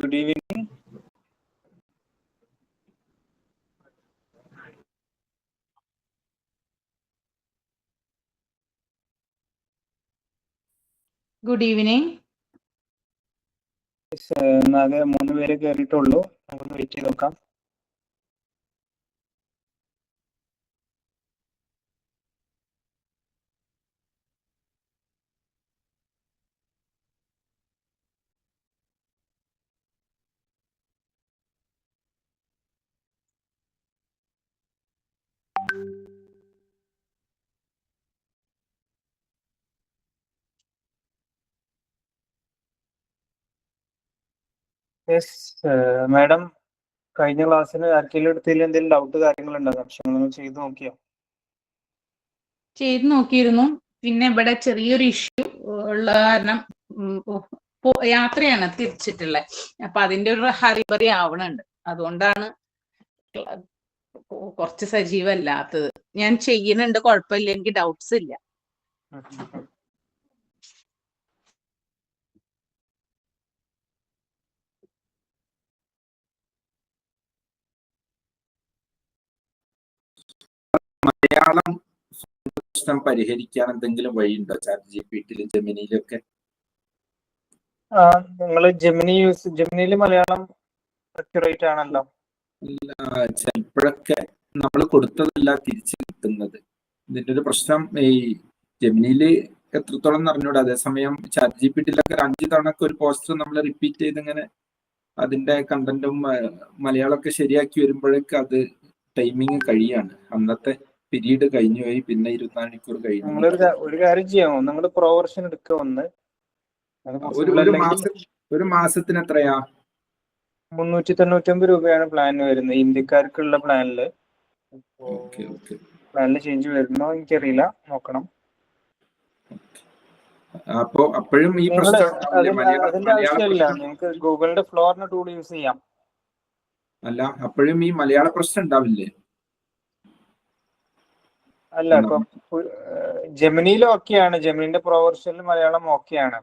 Good evening. Good evening. ആകെ 3 പേര് കയറിയിട്ടുള്ളൂ. നമുക്ക് വെയിറ്റ് ചെയ്ത് നോക്കാം. മാഡം, കഴിഞ്ഞ ക്ലാസ്സിന് ആർക്കെങ്കിലും എടുത്തതിൽ എന്തെങ്കിലും ഡൗട്ട് കാര്യങ്ങളുണ്ടോ? സംശയങ്ങൾ ചെയ്ത് നോക്കിയോ? ചെയ്ത് നോക്കിയിരുന്നു. പിന്നെ ഇവിടെ ചെറിയൊരു ഇഷ്യൂ ഉള്ള കാരണം യാത്രയാണ് തിരിച്ചിട്ടുള്ളത്. അപ്പൊ അതിന്റെ ഒരു ഹറിബറി ആവണുണ്ട്. അതുകൊണ്ടാണ് കുറച്ച് സജീവല്ലാത്തത്. ഞാൻ ചെയ്യുന്നുണ്ട്, കുഴപ്പമില്ല, എനിക്ക് ഡൗട്ട്സ് ഇല്ല. മലയാളം പ്രശ്നം പരിഹരിക്കാൻ എന്തെങ്കിലും വഴിയുണ്ടോ? ChatGPTയിലും ജെമിനിയിലൊക്കെ നിങ്ങൾ ജെമിനിയിൽ മലയാളം അക്യുറേറ്റ് ആണല്ലോ. ചിലപ്പോഴൊക്കെ നമ്മൾ കൊടുത്തതല്ല തിരിച്ചു കിട്ടുന്നത്. ഇതിന്റെ ഒരു പ്രശ്നം ഈ ജെമിനിയില് എത്രത്തോളം അറിഞ്ഞൂടാ. അതേസമയം ChatGPTയിലൊക്കെ 5 തവണ ഒരു പോസ്റ്റർ നമ്മൾ റിപ്പീറ്റ് ചെയ്ത് ഇങ്ങനെ അതിന്റെ കണ്ടന്റും മലയാളമൊക്കെ ശരിയാക്കി വരുമ്പോഴേക്ക് അത് ടൈമിങ് കഴിയാണ്. അന്നത്തെ പീരീഡ് കഴിഞ്ഞു പോയി. പിന്നെ 24 മണിക്കൂർ കഴിഞ്ഞു. ഒരു കാര്യം ചെയ്യാമോ? നിങ്ങൾ പ്രോ വെർഷൻ എടുക്കുക. ഒരു മാസത്തിന് എത്രയാ? 399 രൂപയാണ് പ്ലാൻ വരുന്നത്. ഇന്ത്യക്കാർക്കുള്ള പ്ലാനില് ചേഞ്ച് വരുന്നോ എനിക്കറിയില്ല, നോക്കണം. അപ്പോഴും ഈ പ്രശ്നം അതിന്റെ ആവശ്യമില്ല. നിങ്ങൾക്ക് ഗൂഗിളിന്റെ ഫ്ലോറിന് ടൂൾ യൂസ് ചെയ്യാം. അല്ല, അപ്പോഴും ഈ മലയാള പ്രശ്നം ഉണ്ടാവില്ലേ? അല്ല, ഇപ്പൊ ജെമിനിയിൽ ഓക്കെയാണ്. ജെമിനിന്റെ പ്രോ വെർഷനിൽ മലയാളം ഓക്കെയാണ്.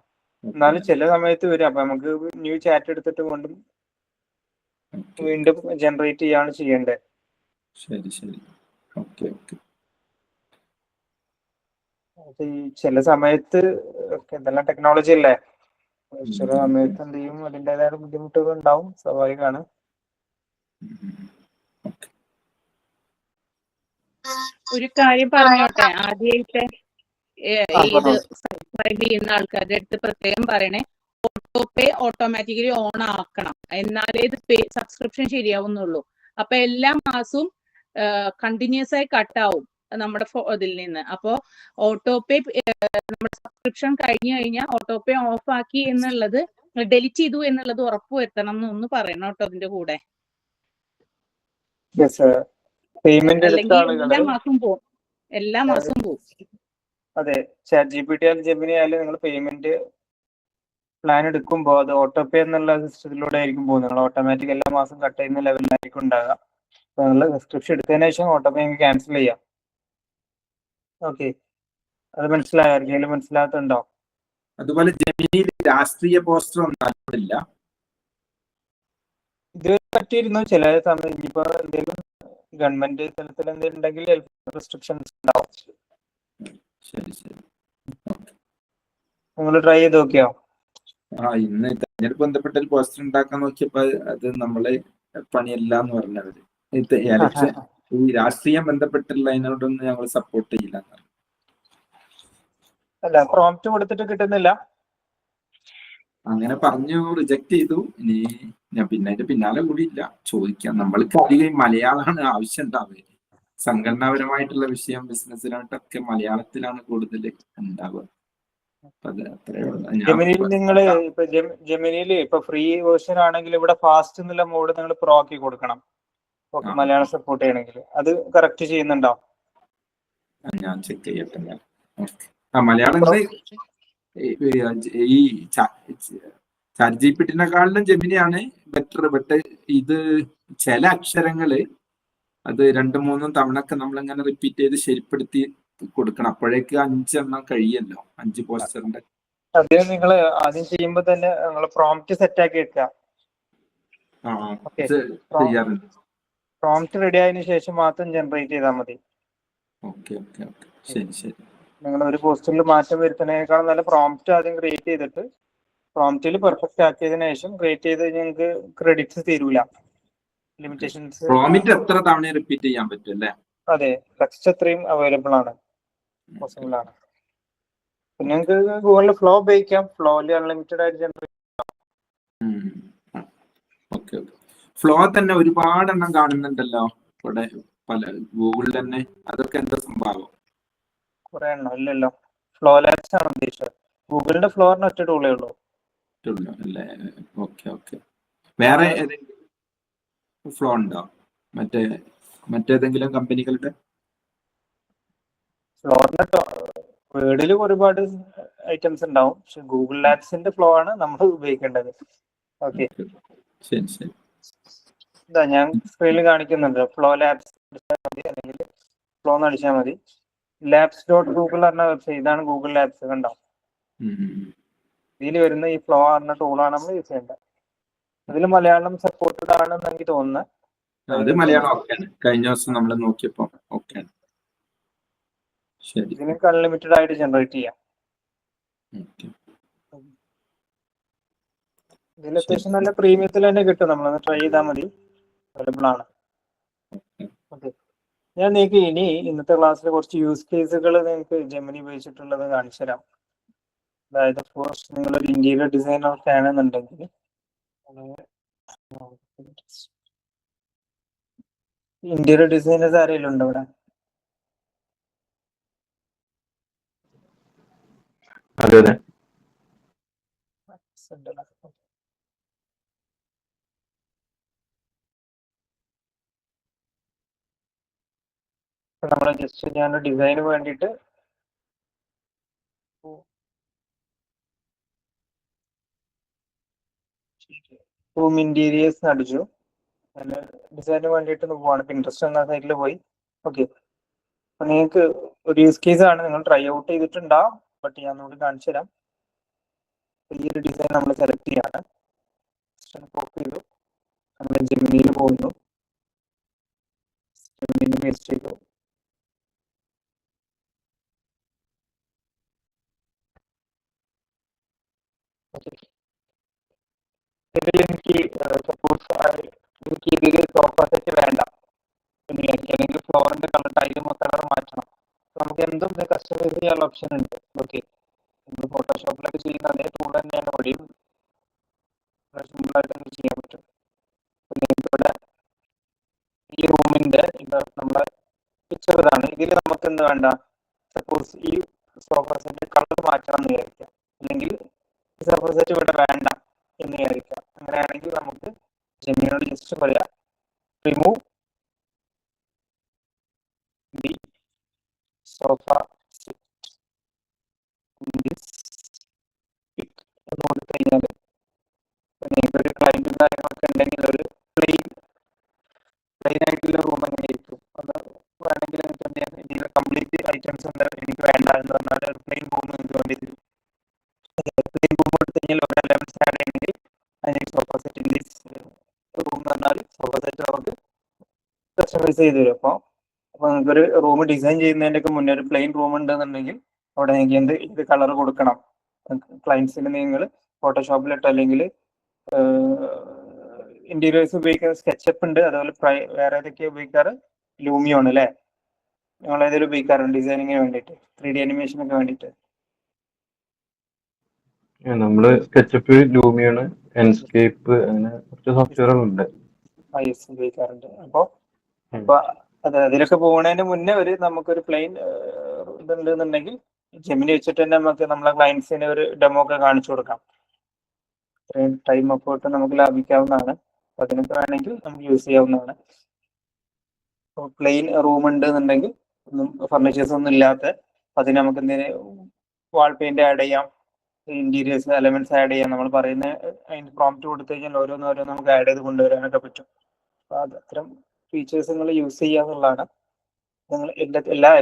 എന്നാലും ചില സമയത്ത് വരും. അപ്പൊ നമുക്ക് ന്യൂ ചാറ്റ് എടുത്തിട്ട് വീണ്ടും ജനറേറ്റ് ചെയ്യാണ് ചെയ്യേണ്ടത്. ശരി ശരി, ഓക്കെ ഓക്കെ. ചില സമയത്ത് എന്തെല്ലാം ടെക്നോളജി അല്ലേ, ചില സമയത്ത് എന്ത് ചെയ്യും, അതിൻ്റെതായ ബുദ്ധിമുട്ടുകൾ ഉണ്ടാവും, സ്വാഭാവികമാണ്. ഒരു കാര്യം പറഞ്ഞോട്ടെ, ആദ്യമായിട്ട് ഇത് സബ്സ്ക്രൈബ് ചെയ്യുന്ന ആൾക്കാരുടെ അടുത്ത് പ്രത്യേകം പറയണേ, ഓട്ടോപേ ഓട്ടോമാറ്റിക്കലി ഓൺ ആക്കണം, എന്നാലേ ഇത് സബ്സ്ക്രിപ്ഷൻ ശരിയാവുന്നുള്ളൂ. അപ്പൊ എല്ലാ മാസവും കണ്ടിന്യൂസ് ആയി കട്ടാവും നമ്മുടെ ഇതിൽ നിന്ന്. അപ്പോൾ ഓട്ടോപേ നമ്മുടെ സബ്സ്ക്രിപ്ഷൻ കഴിഞ്ഞു കഴിഞ്ഞാൽ ഓട്ടോപേ ഓഫ് ആക്കി എന്നുള്ളത്, ഡെലിറ്റ് ചെയ്തു എന്നുള്ളത് ഉറപ്പുവരുത്തണം എന്നൊന്ന് പറയണം കേട്ടോ അതിന്റെ കൂടെ. പേയ്മെന്റ് എല്ലാ മാസവും പോകും. അതെ, ChatGPT ആയാലും ജെമിനി ആയാലും നിങ്ങൾ പേയ്മെന്റ് പ്ലാൻ എടുക്കുമ്പോൾ അത് ഓട്ടോപേ എന്നുള്ള സിസ്റ്റത്തിലൂടെ ആയിരിക്കും പോകുന്നത്. നിങ്ങൾ ഓട്ടോമാറ്റിക് എല്ലാ മാസം കട്ട് ചെയ്യുന്ന ലെവലിലായിരിക്കും ഉണ്ടാകുക. അപ്പോൾ നിങ്ങൾ സബ്സ്ക്രിപ്ഷൻ എടുത്തതിന് ശേഷം ഓട്ടോപേ ക്യാൻസൽ ചെയ്യാം. ഓക്കെ, അത് മനസ്സിലായോ? ആർക്കെങ്കിലും മനസ്സിലാകത്തുണ്ടോ? അതുപോലെ ജെമിനിയിൽ രാഷ്ട്രീയ പോസ്റ്റർ ഒന്നും ഇല്ല. ഇത് പറ്റിയിരുന്നു ചില സമയം. ഇനിയിപ്പോ എന്തെങ്കിലും ഗവൺമെന്റ് തലത്തിൽ എന്തെങ്കിലും ഉണ്ടെങ്കിൽ റെസ്ട്രിക്ഷൻസ് ഉണ്ടാവും. ശരി ശരി, നിങ്ങൾ ട്രൈ ചെയ്ത് നോക്കിയോ? ഇന്ന് തെരഞ്ഞെടുപ്പ് ബന്ധപ്പെട്ട ഒരു പോസ്റ്റർ ഉണ്ടാക്കാൻ നോക്കിയപ്പോ അത് നമ്മളെ പണിയല്ല എന്ന് പറഞ്ഞവര്. ഈ രാഷ്ട്രീയം ബന്ധപ്പെട്ടുള്ള അതിനോടൊന്നും ഞങ്ങൾ സപ്പോർട്ട് ചെയ്യില്ല. അല്ല, പ്രോംപ്റ്റ് കൊടുത്തിട്ട് കിട്ടുന്നില്ല, അങ്ങനെ പറഞ്ഞു റിജക്ട് ചെയ്തു. ഇനി ഞാൻ അതിന്റെ പിന്നാലെ കൂടിയില്ല. ചോദിക്കാം, നമ്മൾക്ക് അധികം മലയാളമാണ് ആവശ്യം ഉണ്ടാവുക. സംഘടനാപരമായിട്ടുള്ള വിഷയം, ബിസിനസ്സിനായിട്ടൊക്കെ മലയാളത്തിലാണ് കൂടുതൽ ഉണ്ടാവുക. നിങ്ങള് ഇപ്പൊ ജെമിനിയില് ഇപ്പൊ ഫ്രീ വേർഷൻ ആണെങ്കിൽ ഇവിടെ ഫാസ്റ്റ് എന്നുള്ള മോഡ് നിങ്ങൾ പ്രോ ആക്കി കൊടുക്കണം. മലയാളം സപ്പോർട്ട് ചെയ്യണമെങ്കിൽ അത് കറക്റ്റ് ചെയ്യുന്നുണ്ടോ? ഞാൻ ചെക്ക് ചെയ്യട്ടെ. മലയാളം ഈ ChatGPTനെക്കാളിലും ജെമിനിയാണ് ബെറ്റർ. ബട്ട് ഇത് ചില അക്ഷരങ്ങള് അത് 2-3 തവണക്ക് നമ്മളിങ്ങനെ റിപ്പീറ്റ് ചെയ്ത് ശരിപ്പെടുത്തി കൊടുക്കണം. അപ്പോഴേക്ക് 5 എണ്ണം കഴിയല്ലോ, 5 പോസ്റ്ററിന്റെ. അത് നിങ്ങൾ ആദ്യം ചെയ്യുമ്പോൾ തന്നെ നിങ്ങൾ പ്രോംപ്റ്റ് സെറ്റ് ആക്കി വെക്കുക. ഓക്കെ, ചെയ്യാറുണ്ട്. പ്രോംപ്റ്റ് റെഡി ആയതിനു ശേഷം മാത്രം ജനറേറ്റ് ചെയ്താൽ മതി. ഓക്കെ ഓക്കെ ഓക്കെ, ശരി ശരി. നിങ്ങൾ ഒരു പോസ്റ്റിൽ മാറ്റം വരുത്തുന്നതിനേക്കാളും നല്ല പ്രോംപ്റ്റ് ആദ്യം ക്രിയേറ്റ് ചെയ്തിട്ട് പ്രോംപ്റ്റിൽ പെർഫെക്റ്റ് ആക്കിയതിനു ശേഷം ക്രിയേറ്റ് ചെയ്ത് നിങ്ങൾക്ക് ക്രെഡിറ്റ്സ് തീരൂല, ലിമിറ്റേഷൻസ്. പ്രോമിറ്റ് എത്ര തവണ റിപ്പീറ്റ് ചെയ്യാൻ പറ്റും അല്ലേ? അതെ, ടെക്സ്റ്റ് അത്രയും അവൈലബിൾ ആണ്, പോസിബിൾ ആണ്. പിന്നെ നിങ്ങൾക്ക് ഗൂഗിളിൽ ഫ്ലോ ഉപയോഗിക്കാം, ഫ്ലോയിൽ അൺലിമിറ്റഡ് ആയിട്ട് ജനറേറ്റ്. Okay okay. ഫ്ലോ തന്നെ ഒരുപാട് എണ്ണം കാണുന്നുണ്ടല്ലോ ഇവിടെ പല ഗൂഗിളിൽ തന്നെ, അതൊക്കെ എന്താ സംഭവം? കുറെ എണ്ണം ഇല്ലല്ലോ, ഫ്ലോ ലാബ്സ് ആണ് ഉദ്ദേശിച്ചത്. ഗൂഗിളിന്റെ ഫ്ലോറിന് ഒറ്റ ടൂളേ ഉള്ളൂ അല്ലേ? Okay okay. വേറെ ഏതെങ്കിലും ഫ്ലോ ഉണ്ടോ മറ്റേതെങ്കിലും കമ്പനികളുടെ? ഫ്ലോറിന് വേർഡിൽ ഒരുപാട് ഐറ്റംസ് ഉണ്ടാവും, പക്ഷെ ഗൂഗിൾ ലാബ്സിന്റെ ഫ്ലോ ആണ് നമ്മൾ ഉപയോഗിക്കേണ്ടത്. ഓക്കെ, ശരി ശരി. ഇതാ ഞാൻ സ്ക്രീനിൽ കാണിക്കുന്നുണ്ട്, ഫ്ലോ ലാബ്സ് മതി, അല്ലെങ്കിൽ ഫ്ലോ എന്ന് അടിച്ചാൽ മതി. labs.google പറഞ്ഞ വെബ്സൈറ്റ്, ഇതാണ് ഗൂഗിൾ ലാബ്സ്, കണ്ടോ? ഇതിൽ വരുന്ന ഈ ഫ്ലോ പറഞ്ഞ ടൂളാണ് നമ്മൾ യൂസ് ചെയ്യേണ്ടത്. അതിൽ മലയാളം സപ്പോർട്ടഡ് ആണെന്ന് എനിക്ക് തോന്നുന്നത്. അത് മലയാളം ഓക്കെയാണ്, കഴിഞ്ഞ ദിവസം നമ്മൾ നോക്കിയപ്പോ ഓക്കെയാണ്. ശരി, ഇതിനൊക്കെ അൺലിമിറ്റഡ് ആയിട്ട് ജനറേറ്റ് ചെയ്യാം. ഇതിൽ അത്യാവശ്യം നല്ല പ്രീമിയത്തിൽ തന്നെ കിട്ടും, നമ്മളൊന്ന് ട്രൈ ചെയ്താൽ മതി, അവൈലബിൾ ആണ്. ഓക്കെ, ഞാൻ നിങ്ങൾക്ക് ഇനി ഇന്നത്തെ ക്ലാസ്സിൽ കുറച്ച് യൂസ് കേസുകൾ നിങ്ങൾക്ക് ജെമിനി ഉപയോഗിച്ചിട്ടുള്ളത് കാണിച്ചു തരാം. അതായത് ഫോർസ് നിങ്ങളൊരു ഇന്റീരിയർ ഡിസൈനർ ഒക്കെ ആണെന്നുണ്ടെങ്കിൽ, ഇന്റീരിയർ ഡിസൈനേഴ്സ് ആരെങ്കിലും ഉണ്ടോ ഇവിടെ? അതെ അതെ. നമ്മൾ ജസ്റ്റ് ഞാൻ ഡിസൈന് വേണ്ടിയിട്ട് റൂം ഇന്റീരിയേഴ്സ് അടിച്ചു, ഡിസൈന് വേണ്ടിയിട്ട് പോവാണ്. പിൻട്രസ്റ്റ് എന്ന സൈറ്റിൽ പോയി. ഓക്കെ, അപ്പൊ നിങ്ങൾക്ക് ഒരു യൂസ് കേസ് ആണ്, നിങ്ങൾ ട്രൈ ഔട്ട് ചെയ്തിട്ടുണ്ടാവും, ബട്ട് ഞാൻ നമുക്ക് കാണിച്ചു തരാം. ഈ ഒരു ഡിസൈൻ നമ്മൾ സെലക്ട് ചെയ്യാണ്, കോപ്പി ചെയ്തു, നമ്മൾ ജെമിനിയിൽ പോകുന്നു, ജെമിനിയിൽ പേസ്റ്റ് ചെയ്തു. ഇതിൽ എനിക്ക് സപ്പോസ് എനിക്ക് ഇതിൽ സോഫ സെറ്റ് വേണ്ട എന്ന് വിചാരിക്കുക, അല്ലെങ്കിൽ ഫ്ലോറിന്റെ കളർ ടൈലും കളർ മാറ്റണം, നമുക്ക് എന്തും കസ്റ്റമൈസ് ചെയ്യാനുള്ള ഓപ്ഷൻ ഉണ്ട്. ഓക്കെ, നമ്മൾ ഫോട്ടോഷോപ്പിലൊക്കെ ചെയ്യുന്ന അതേ ടൂൾ തന്നെയാണ് ഇവിടെയും, സിമ്പിളായിട്ട് നമുക്ക് ചെയ്യാൻ പറ്റും. ഇവിടെ ഈ റൂമിന്റെ നമ്മളെ പിക്ചർ ഇതാണ്. ഇതിൽ നമുക്ക് എന്ത് വേണ്ട, സപ്പോസ് ഈ സോഫ സെറ്റ് കളർ മാറ്റണം എന്ന് വിചാരിക്കാം, അല്ലെങ്കിൽ ഈ സോഫ സെറ്റ് ഇവിടെ വേണ്ട എന്ന് വിചാരിക്കാം. അങ്ങനെയാണെങ്കിൽ നമുക്ക് ജെമിനിയോട് ജസ്റ്റ് പറയാം, റിമൂവ് ദി സോഫ സെറ്റ് എന്ന് കൊടുത്തു കഴിഞ്ഞാൽ നിങ്ങൾക്ക് ഒരു ക്ലൈന്റും കാര്യങ്ങളൊക്കെ ഉണ്ടെങ്കിൽ ഒരു പ്ലെയിൻ ആയിട്ടുള്ള റൂം എങ്ങനെ ഇരിക്കും, അത് വേണമെങ്കിൽ എനിക്ക് കംപ്ലീറ്റ് ഐറ്റംസ് ഉണ്ട്, എനിക്ക് വേണ്ട എന്ന് പറഞ്ഞാൽ ഒരു പ്ലെയിൻ റൂം നിങ്ങൾക്ക് വേണ്ടി തരും. പ്ലെയിൻ റൂം എടുത്തു കഴിഞ്ഞാൽ ഒരു എലമെന്റ്സ് ആഡ് ചെയ്യണമെങ്കിൽ അതിന് സോഫ സെറ്റ് റൂം എന്ന് പറഞ്ഞാൽ സോഫ സെറ്റ് നമുക്ക് കസ്റ്റമൈസ് ചെയ്ത് തരും. അപ്പോൾ നിങ്ങൾക്കൊരു റൂം ഡിസൈൻ ചെയ്യുന്നതിൻ്റെ ഒക്കെ മുന്നേ ഒരു പ്ലെയിൻ റൂം ഉണ്ടെന്നുണ്ടെങ്കിൽ അവിടെ നിങ്ങൾക്ക് ഇത് കളർ കൊടുക്കണം. ക്ലയൻസിന് നിങ്ങൾ ഫോട്ടോഷോപ്പിലിട്ട് അല്ലെങ്കിൽ ഇന്റീരിയേഴ്സ് ഉപയോഗിക്കുന്ന സ്കെച്ചപ്പ് ഉണ്ട്, അതുപോലെ വേറെ ഏതൊക്കെയാണ് ഉപയോഗിക്കാറ്, ലൂമിയോ ആണ് അല്ലേ? നിങ്ങൾ ഏതെങ്കിലും ഉപയോഗിക്കാറുണ്ട് ഡിസൈനിങ്ങിന് വേണ്ടിയിട്ട്, 3D അനിമേഷനൊക്കെ വേണ്ടിയിട്ട്? നമ്മള് സ്കെച്ചപ്പ്, ലൂമിയാണ്, എൻസ്കേപ്പ്, അങ്ങനെ കുറച്ച് സോഫ്റ്റ്വെയറുകളുണ്ട്. യെസ്, ഉപയോഗിക്കാറുണ്ട്. അപ്പോൾ അതെ, അതിലൊക്കെ പോകുന്നതിന് മുന്നേ നമുക്കൊരു പ്ലെയിൻ ഇതുണ്ടെന്നുണ്ടെങ്കിൽ ജെമിനി വെച്ചിട്ട് തന്നെ നമുക്ക് നമ്മളെ ക്ലയൻസിന് ഒരു ഡെമോ ഒക്കെ കാണിച്ചു കൊടുക്കാം. ഇത്രയും ടൈം എഫേർട്ട് നമുക്ക് ലാഭിക്കാവുന്നതാണ്. അതിനൊക്കെ വേണമെങ്കിൽ നമുക്ക് യൂസ് ചെയ്യാവുന്നതാണ്. പ്ലെയിൻ റൂം ഉണ്ട് എന്നുണ്ടെങ്കിൽ ഒന്നും ഫർണിച്ചേഴ്സ് ഒന്നും ഇല്ലാത്ത, അതിന് നമുക്ക് എന്തെങ്കിലും വാൾ പെയിന്റ് ആഡ് ചെയ്യാം, ഇന്റീരിയേഴ്സ് എലമെന്റ്സ് ആഡ് ചെയ്യാം. നമ്മൾ പറയുന്ന അതിന് പ്രോംപ്റ്റ് കൊടുത്തു കഴിഞ്ഞാൽ ഓരോന്നോരോന്ന് നമുക്ക് ആഡ് ചെയ്ത് കൊണ്ടുവരാനൊക്കെ പറ്റും. അപ്പോൾ അത് അത്തരം ഫീച്ചേഴ്സ് നിങ്ങൾ യൂസ് ചെയ്യാന്നുള്ളതാണ്. നിങ്ങൾ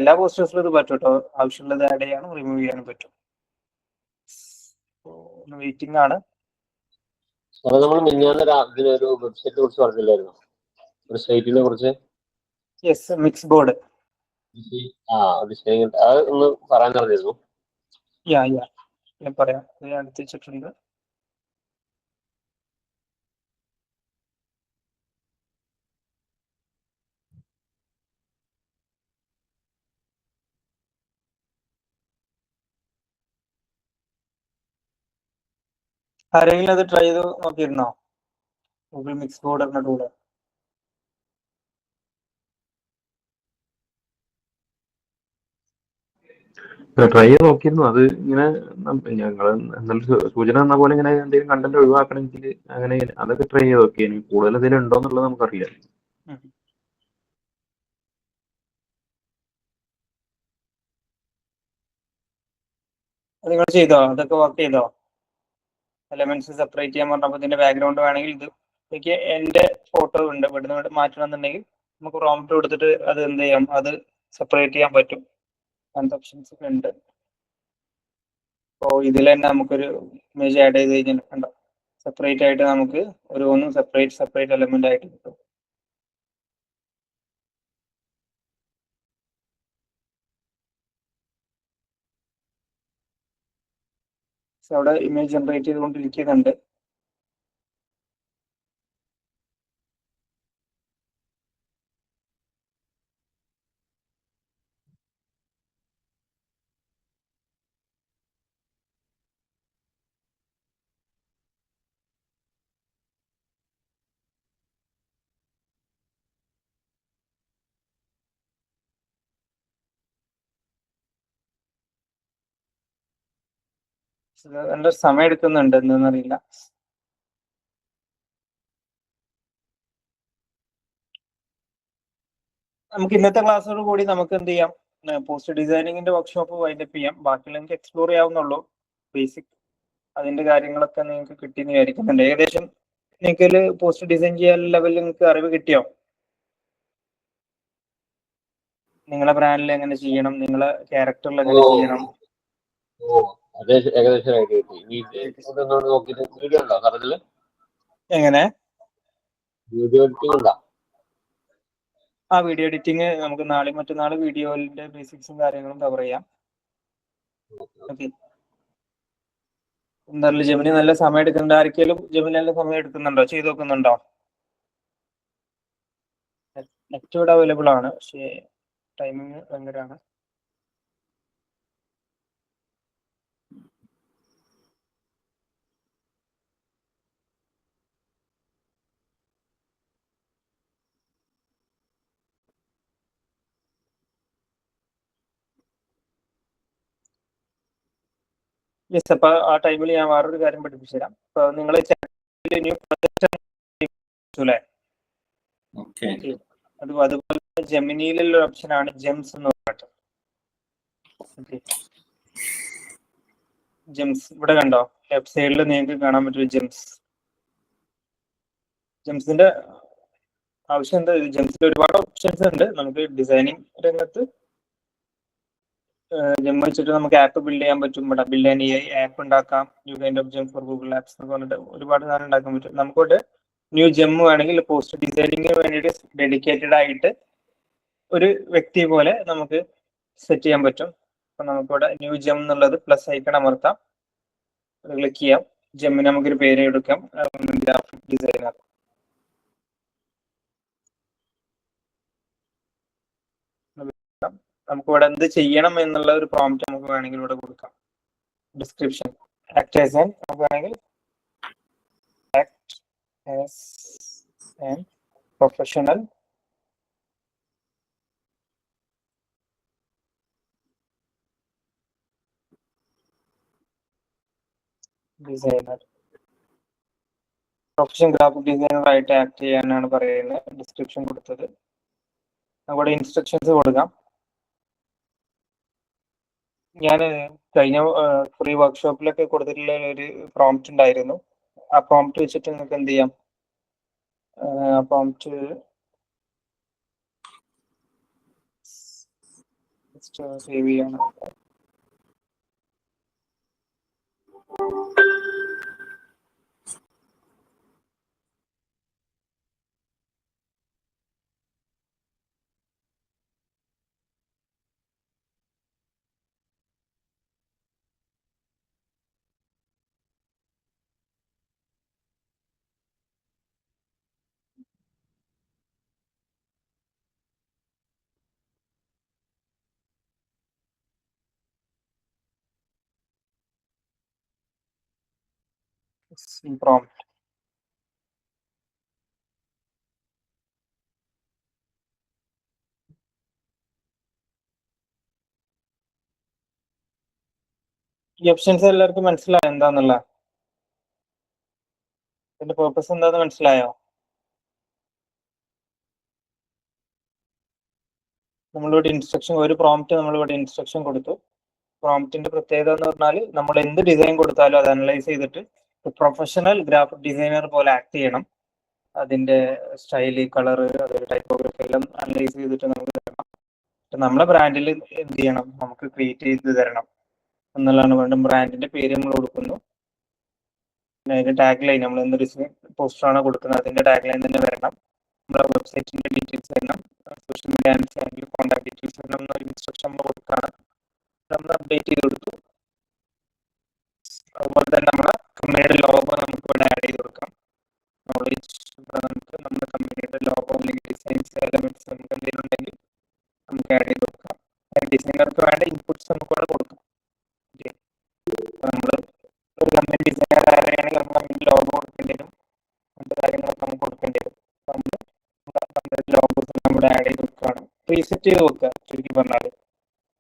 എല്ലാ പോസ്റ്റേഴ്സിലും ഇത് പറ്റും കേട്ടോ, ആവശ്യമുള്ളത് ആഡ് ചെയ്യാനും റിമൂവ് ചെയ്യാനും പറ്റും. ഒന്ന് വെയിറ്റിംഗ് ആണ്. അപ്പൊ നമ്മൾ മിനിഞ്ഞാന്ന് ഇതിനൊരു വെബ്സൈറ്റിനെ കുറിച്ച് പറഞ്ഞില്ലായിരുന്നു, ഒരു സൈറ്റിനെ കുറിച്ച്. Yes, mix board. ഡിസൈൻ അത് ഒന്ന് പറയാൻ അറിഞ്ഞിരുന്നു. യാ ഞാൻ പറയാം, ഞാൻ എടുത്ത് വെച്ചിട്ടുണ്ട്. ആരെങ്കിലും അത് ട്രൈ ചെയ്ത് നോക്കിയിരുന്നോ? ഗൂഗിൾ മിക്സ് ബോർഡ് എന്ന ടൂള്. ട്രൈ ചെയ്ത് നോക്കിയിരുന്നു. അത് ഇങ്ങനെ ഞങ്ങൾ എന്തെങ്കിലും സൂചന തന്ന പോലെ ഇങ്ങനെ എന്തെങ്കിലും കണ്ടന്റ് ഒഴിവാക്കണമെങ്കിൽ അങ്ങനെ അതൊക്കെ ട്രൈ ചെയ്ത് നോക്കി. ഇനി കൂടുതൽ എന്തെങ്കിലും ഉണ്ടോ എന്നുള്ളത് നമുക്കറിയാം. അത് നിങ്ങൾ ചെയ്തോ? അതൊക്കെ വർക്ക് ചെയ്തോ? എലമെന്റ്സ് സെപ്പറേറ്റ് ചെയ്യാൻ പറഞ്ഞപ്പോൾ ഇതിന്റെ ബാക്ക്ഗ്രൗണ്ട് വേണമെങ്കിൽ ഇത് എനിക്ക് എന്റെ ഫോട്ടോ ഉണ്ട്, ഇവിടുന്ന് മാറ്റണം എന്നുണ്ടെങ്കിൽ നമുക്ക് പ്രോംപ്റ്റ് കൊടുത്തിട്ട് അത് എന്ത് ചെയ്യാം, അത് സെപ്പറേറ്റ് ചെയ്യാൻ പറ്റും. അങ്ങനത്തെ ഓപ്ഷൻസ് ഒക്കെ ഉണ്ട്. അപ്പോൾ ഇതിൽ തന്നെ നമുക്കൊരു ഇമേജ് ആഡ് ചെയ്ത് കഴിഞ്ഞാൽ കണ്ടോ, സെപ്പറേറ്റ് ആയിട്ട് നമുക്ക് ഓരോന്നും സെപ്പറേറ്റ് എലമെന്റ് ആയിട്ട് കിട്ടും. അവിടെ ഇമേജ് ജനറേറ്റ് ചെയ്തുകൊണ്ടിരിക്കുന്നുണ്ട്. നല്ല സമയം എടുക്കുന്നുണ്ട്, എന്താണെന്നറിയില്ല. നമുക്ക് ഇന്നത്തെ ക്ലാസ്സോട് കൂടി നമുക്ക് എന്ത് ചെയ്യാം, പോസ്റ്റ് ഡിസൈനിങ്ങിന്റെ വർക്ക്ഷോപ്പ് വൈൻഡപ്പ് ചെയ്യാം. ബാക്കിയുള്ള നിങ്ങൾക്ക് എക്സ്പ്ലോർ ചെയ്യാവുന്നുള്ളൂ. ബേസിക് അതിന്റെ കാര്യങ്ങളൊക്കെ നിങ്ങൾക്ക് കിട്ടിയെന്ന് വിചാരിക്കുന്നുണ്ട്. ഏകദേശം നിങ്ങൾക്ക് പോസ്റ്റ് ഡിസൈൻ ചെയ്യാൻ ലെവലിൽ നിങ്ങൾക്ക് അറിവ് കിട്ടിയോ? നിങ്ങളെ ബ്രാൻഡിൽ എങ്ങനെ ചെയ്യണം, നിങ്ങളെ ക്യാരക്ടറിൽ എങ്ങനെ ചെയ്യണം? ഏകദേശം നോക്കിയിട്ട് വീഡിയോ ഉണ്ടോ സാറതില്? എങ്ങനെ? വീഡിയോ എഡിറ്റിംഗ് ഉണ്ടോ? വീഡിയോ എഡിറ്റിംഗ് നമുക്ക് നാളെ മറ്റന്നാൾ വീഡിയോന്റെ ബേസിക്സും കാര്യങ്ങളും കവർ ചെയ്യാം. ഓക്കെ. എന്തായാലും ജെമിനി നല്ല സമയം എടുക്കുന്നുണ്ട്. ആർക്കെങ്കിലും ജെമിനി നല്ല സമയം എടുക്കുന്നുണ്ടോ? ചെയ്ത് നോക്കുന്നുണ്ടോ? നെറ്റ് ഇവിടെ അവൈലബിൾ ആണ്, പക്ഷേ ടൈമിങ് ഭയങ്കരമാണ്. യെസ്, അപ്പൊ ആ ടൈമിൽ ഞാൻ വേറൊരു കാര്യം പഠിപ്പിച്ചു തരാം. അപ്പൊ നിങ്ങൾ അതുപോലെ ജെമിനിയിലുള്ള ഓപ്ഷൻ ആണ് ജെംസ് എന്ന് പറഞ്ഞിട്ട്. ജെംസ് ഇവിടെ കണ്ടോ, ലെഫ്റ്റ് സൈഡിൽ നിങ്ങൾക്ക് കാണാൻ പറ്റും ജെംസ്. ജെംസിന്റെ ആവശ്യം എന്താ? ജെംസിൽ ഒരുപാട് ഓപ്ഷൻസ് ഉണ്ട്. നമുക്ക് ഡിസൈനിങ് രംഗത്ത് ജെം വെച്ചിട്ട് നമുക്ക് ആപ്പ് ബിൽഡ് ചെയ്യാൻ പറ്റും. ഇവിടെ ബിൽഡ് ആൻഡ് ആപ്പ് ഉണ്ടാക്കാം. New kind of gem for Google apps എന്ന് പറഞ്ഞിട്ട് ഒരുപാട് സാധനം ഉണ്ടാക്കാൻ പറ്റും. നമുക്കോട്ട് ന്യൂ ജെം വേണമെങ്കിൽ പോസ്റ്റ് ഡിസൈനിങ്ങിന് വേണ്ടിയിട്ട് ഡെഡിക്കേറ്റഡ് ആയിട്ട് ഒരു വ്യക്തി പോലെ നമുക്ക് സെറ്റ് ചെയ്യാൻ പറ്റും. അപ്പൊ നമുക്കിവിടെ ന്യൂ ജെം എന്നുള്ളത് പ്ലസ് ഐക്കൺ അമർത്താം, ക്ലിക്ക് ചെയ്യാം. ജെമ്മിന് നമുക്കൊരു പേര് എടുക്കാം, ഗ്രാഫിക് ഡിസൈനർ. നമുക്ക് ഇവിടെ എന്ത് ചെയ്യണം എന്നുള്ള ഒരു പ്രോംപ്റ്റ് നമുക്ക് വേണമെങ്കിൽ ഇവിടെ കൊടുക്കാം. ഡിസ്ക്രിപ്ഷൻ ആക്ട് ആസ് നമുക്ക് വേണമെങ്കിൽ act as an professional designer. Professional graphic designer ആയിട്ട് ആക്ട് ചെയ്യാനാണ് പറയുന്നത്. ഡിസ്ക്രിപ്ഷൻ കൊടുത്തത്. അവിടെ ഇൻസ്ട്രക്ഷൻസ് കൊടുക്കാം. ഞാൻ കഴിഞ്ഞ ഫ്രീ വർക്ക്ഷോപ്പിലൊക്കെ കൊടുത്തിട്ടുള്ള ഒരു പ്രോംപ്റ്റ് ഉണ്ടായിരുന്നു. ആ പ്രോംപ്റ്റ് വെച്ചിട്ട് നിങ്ങൾക്ക് എന്ത് ചെയ്യാം, പ്രോംപ്റ്റ് സേവ് ചെയ്യണം. prompt. ഈ ഓപ്ഷൻസ് എല്ലാവർക്കും മനസ്സിലായോ എന്താന്നുള്ള? ഇതിന്റെ പേർപ്പസ് എന്താന്ന് മനസ്സിലായോ? നമ്മളിവിടെ ഇൻസ്ട്രക്ഷൻ, ഒരു പ്രോംപ്റ്റ് നമ്മളിവിടെ ഇൻസ്ട്രക്ഷൻ കൊടുത്തു. പ്രോംപ്റ്റിന്റെ പ്രത്യേകത എന്ന് പറഞ്ഞാൽ നമ്മൾ എന്ത് ഡിസൈൻ കൊടുത്താലും അത് അനലൈസ് ചെയ്തിട്ട് പ്രൊഫഷണൽ ഗ്രാഫിക് ഡിസൈനർ പോലെ ആക്ട് ചെയ്യണം. അതിന്റെ സ്റ്റൈല്, കളറ്, അതൊരു ടൈപ്പോഗ്രഫി എല്ലാം അനലൈസ് ചെയ്തിട്ട് നമുക്ക് തരണം. നമ്മളെ ബ്രാൻഡിൽ എന്ത് ചെയ്യണം, നമുക്ക് ക്രിയേറ്റ് ചെയ്ത് തരണം എന്നുള്ളതാണ് വേണ്ടത്. ബ്രാൻഡിന്റെ പേര് നമ്മൾ കൊടുക്കുന്നു, പിന്നെ അതിന്റെ ടാഗ് ലൈൻ, നമ്മൾ എന്ത് ഡിസൈൻ പോസ്റ്ററാണ് കൊടുക്കുന്നത് അതിന്റെ ടാഗ് ലൈൻ തന്നെ വരണം. നമ്മുടെ വെബ്സൈറ്റിന്റെ ഡീറ്റെയിൽസ് വരണം, social media channel contact details വരണം എന്നൊരു ഇൻസ്ട്രക്ഷൻ നമ്മൾ കൊടുക്കുകയാണ്. നമ്മൾ അപ്ഡേറ്റ് ചെയ്ത് കൊടുത്തു. അതുപോലെ തന്നെ നമ്മുടെ കമ്പനിയുടെ ലോഗോ നമുക്ക് ഇവിടെ ആഡ് ചെയ്ത് കൊടുക്കാം. നമുക്ക് നമ്മുടെ കമ്പനിയുടെ ലോഗോ അല്ലെങ്കിൽ ഡിസൈൻസ് എലമെന്റ്സ് നമുക്ക് എന്തെങ്കിലും ഉണ്ടെങ്കിൽ നമുക്ക് ആഡ് ചെയ്ത് കൊടുക്കാം. ഡിസൈനർക്ക് വേണ്ട ഇൻപുട്സ് നമുക്ക് ഇവിടെ കൊടുക്കാം. നമ്മൾ ഒരു കമ്പനി ഡിസൈനർ ആരെയാണെങ്കിൽ നമ്മൾ കമ്പനി ലോഗോ കൊടുക്കേണ്ടി വരും, അങ്ങനത്തെ കാര്യങ്ങളൊക്കെ നമുക്ക് കൊടുക്കേണ്ടി വരും. നമ്മൾ ലോഗോസ് നമ്മുടെ ആഡ് ചെയ്ത് കൊടുക്കുകയാണ്, റീസെറ്റ് ചെയ്ത് വെക്കുക ചുരുക്കി പറഞ്ഞാൽ.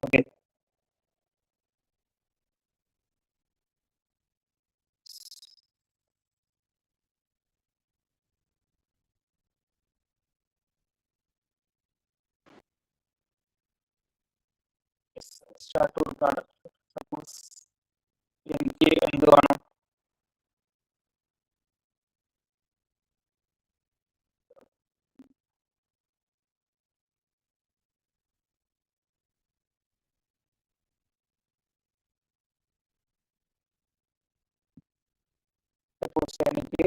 ഓക്കെ, സ്റ്റാർട്ട് കൊടുക്കുകയാണ്. സപ്പോസ് എനിക്ക് എന്ത് വേണം, സപ്പോസ് എനിക്ക്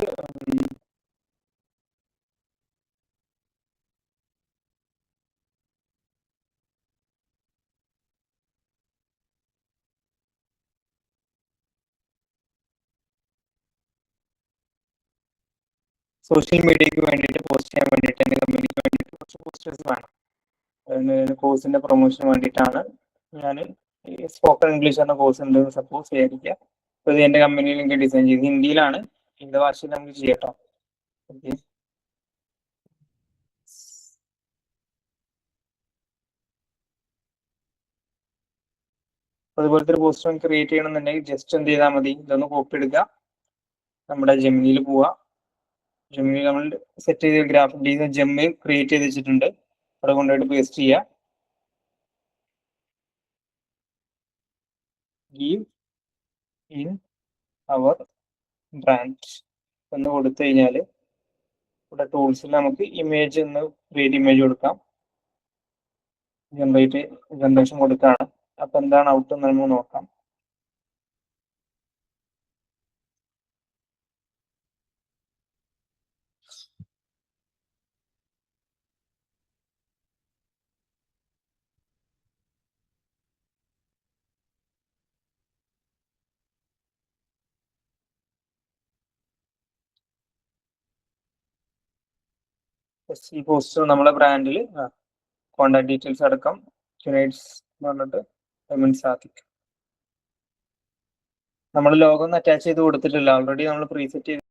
സോഷ്യൽ മീഡിയക്ക് വേണ്ടിയിട്ട് പോസ്റ്റ് ചെയ്യാൻ വേണ്ടിയിട്ട് എൻ്റെ കമ്പനിക്ക് വേണ്ടിയിട്ട് കുറച്ച് പോസ്റ്റേഴ്സ് വേണം. കോഴ്സിന്റെ പ്രൊമോഷന് വേണ്ടിയിട്ടാണ് ഞാൻ ഈ സ്പോക്കൺ ഇംഗ്ലീഷ് എന്ന കോഴ്സ് ഉണ്ട് സപ്പോസ് ചെയ്യാതിരിക്കുക. അപ്പോൾ ഇത് എൻ്റെ കമ്പനിയിൽ എനിക്ക് ഡിസൈൻ ചെയ്ത് ഹിന്ദിയിലാണ്, ഹിന്ദി ഭാഷയിൽ നമുക്ക് ചെയ്യട്ടോ. ഓക്കെ, അതുപോലത്തെ ഒരു പോസ്റ്റർ ക്രിയേറ്റ് ചെയ്യണമെന്നുണ്ടെങ്കിൽ ജസ്റ്റ് എന്ത് ചെയ്താൽ മതി, ഇതൊന്ന് കോപ്പി എടുക്കുക, നമ്മുടെ ജെമിനിയിൽ പോവുക. ജെമിനി നമ്മൾ സെറ്റ് ചെയ്ത ഗ്രാഫിക് ഡിസൈൻ ജെമ്മ് ക്രിയേറ്റ് ചെയ്ത് വെച്ചിട്ടുണ്ട്, അവിടെ കൊണ്ടുപോയിട്ട് പേസ്റ്റ് ചെയ്യുക. ഗീവ് ഇൻ അവർ ബ്രാൻഡ് എന്ന് കൊടുത്തു കഴിഞ്ഞാൽ ഇവിടെ ടൂൾസിൽ നമുക്ക് ഇമേജ് എന്ന് ക്രിയേറ്റ് ഇമേജ് കൊടുക്കാം. ജനറേഷൻ കൊടുക്കുകയാണ്. അപ്പൊ എന്താണ് ഔട്ട് എന്ന് നമുക്ക് നോക്കാം. ഈ പോസ്റ്റർ നമ്മളെ ബ്രാൻഡിൽ കോണ്ടാക്ട് ഡീറ്റെയിൽസ് അടക്കം ജുനൈഡ്സ് എന്ന് പറഞ്ഞിട്ട് എമിൻ സാദിഖ്. നമ്മൾ ലോഗോ ഒന്നും അറ്റാച്ച് ചെയ്ത് കൊടുത്തിട്ടില്ല, ഓൾറെഡി നമ്മൾ പ്രീസെറ്റ് ചെയ്ത്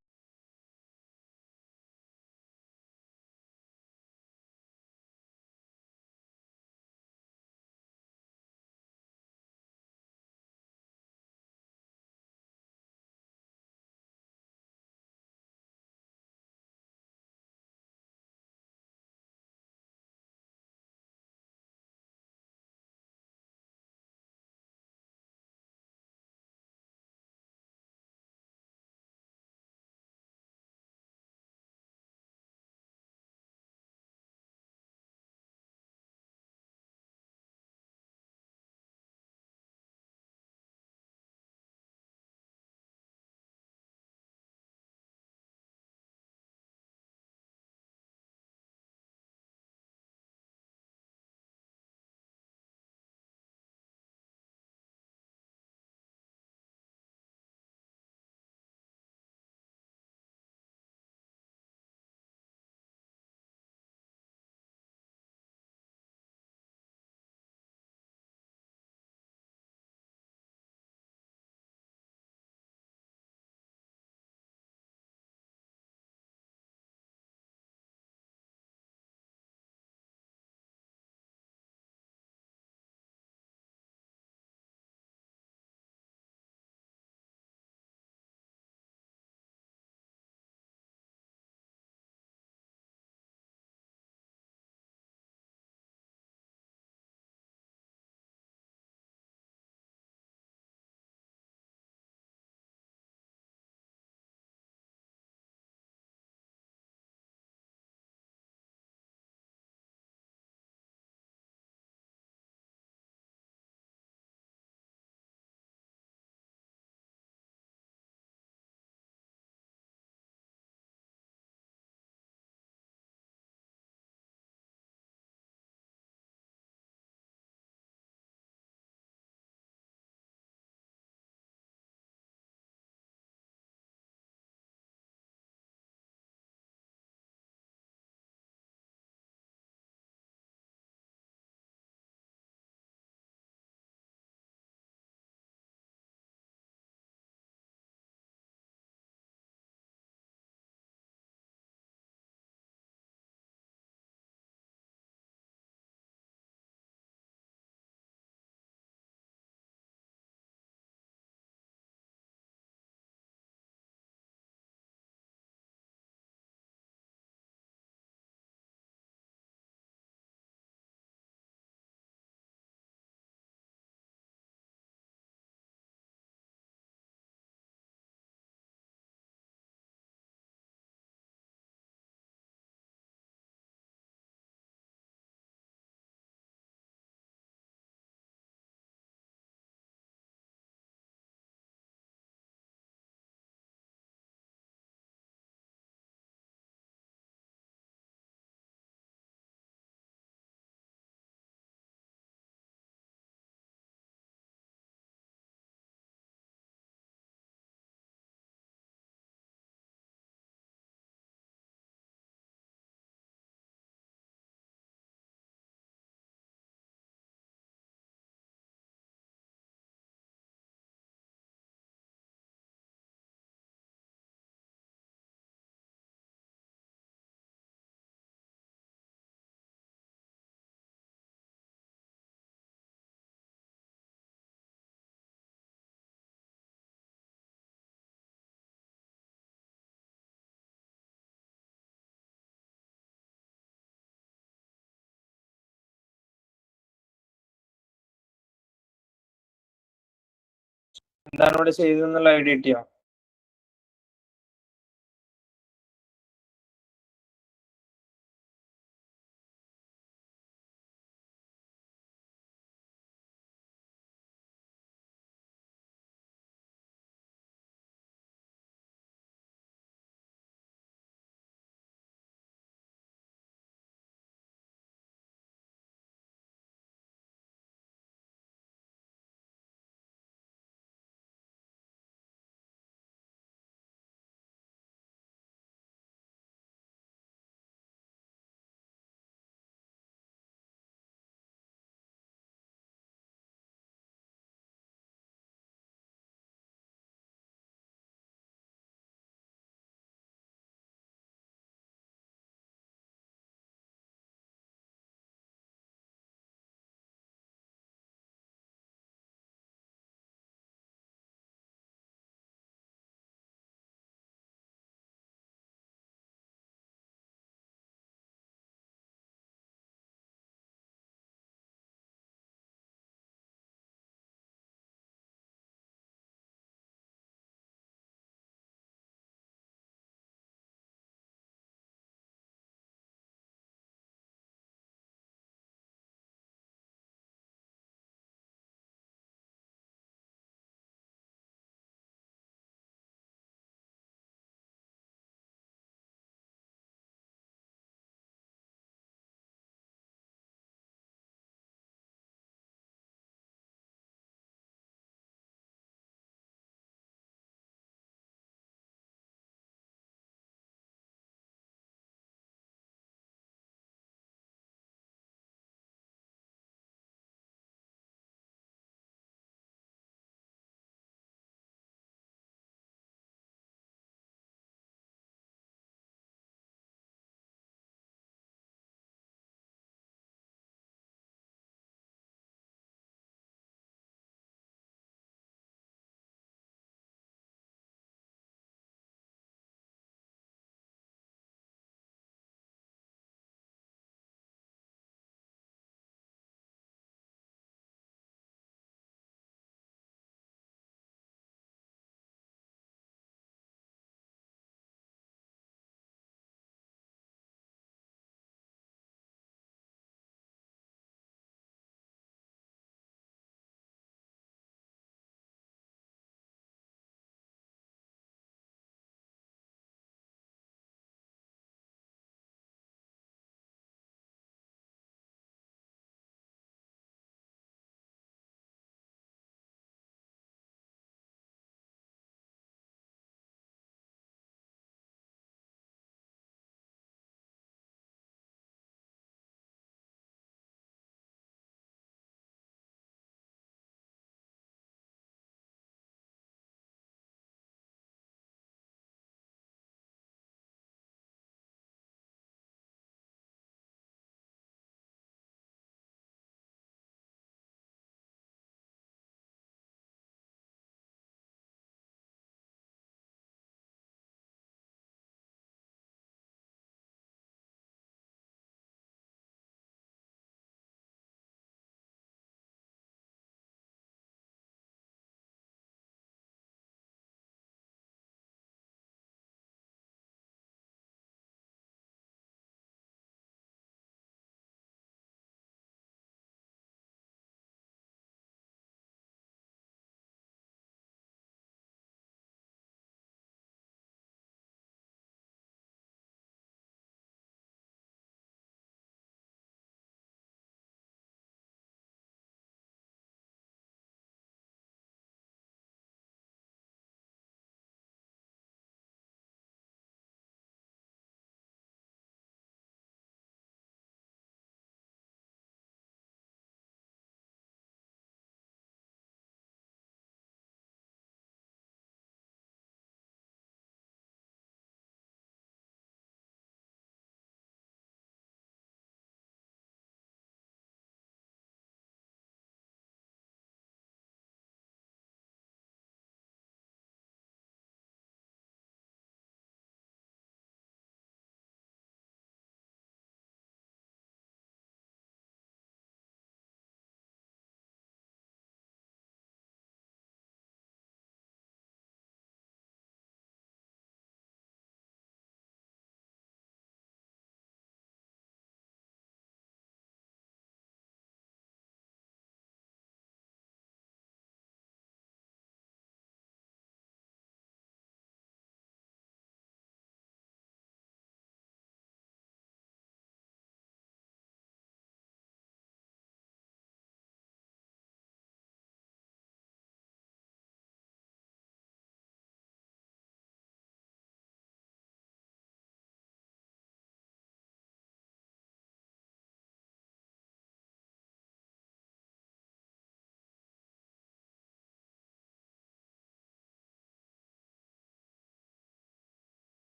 എന്താണ് ഇവിടെ ചെയ്തതെന്നുള്ള ഐഡിയ കിട്ടിയോ?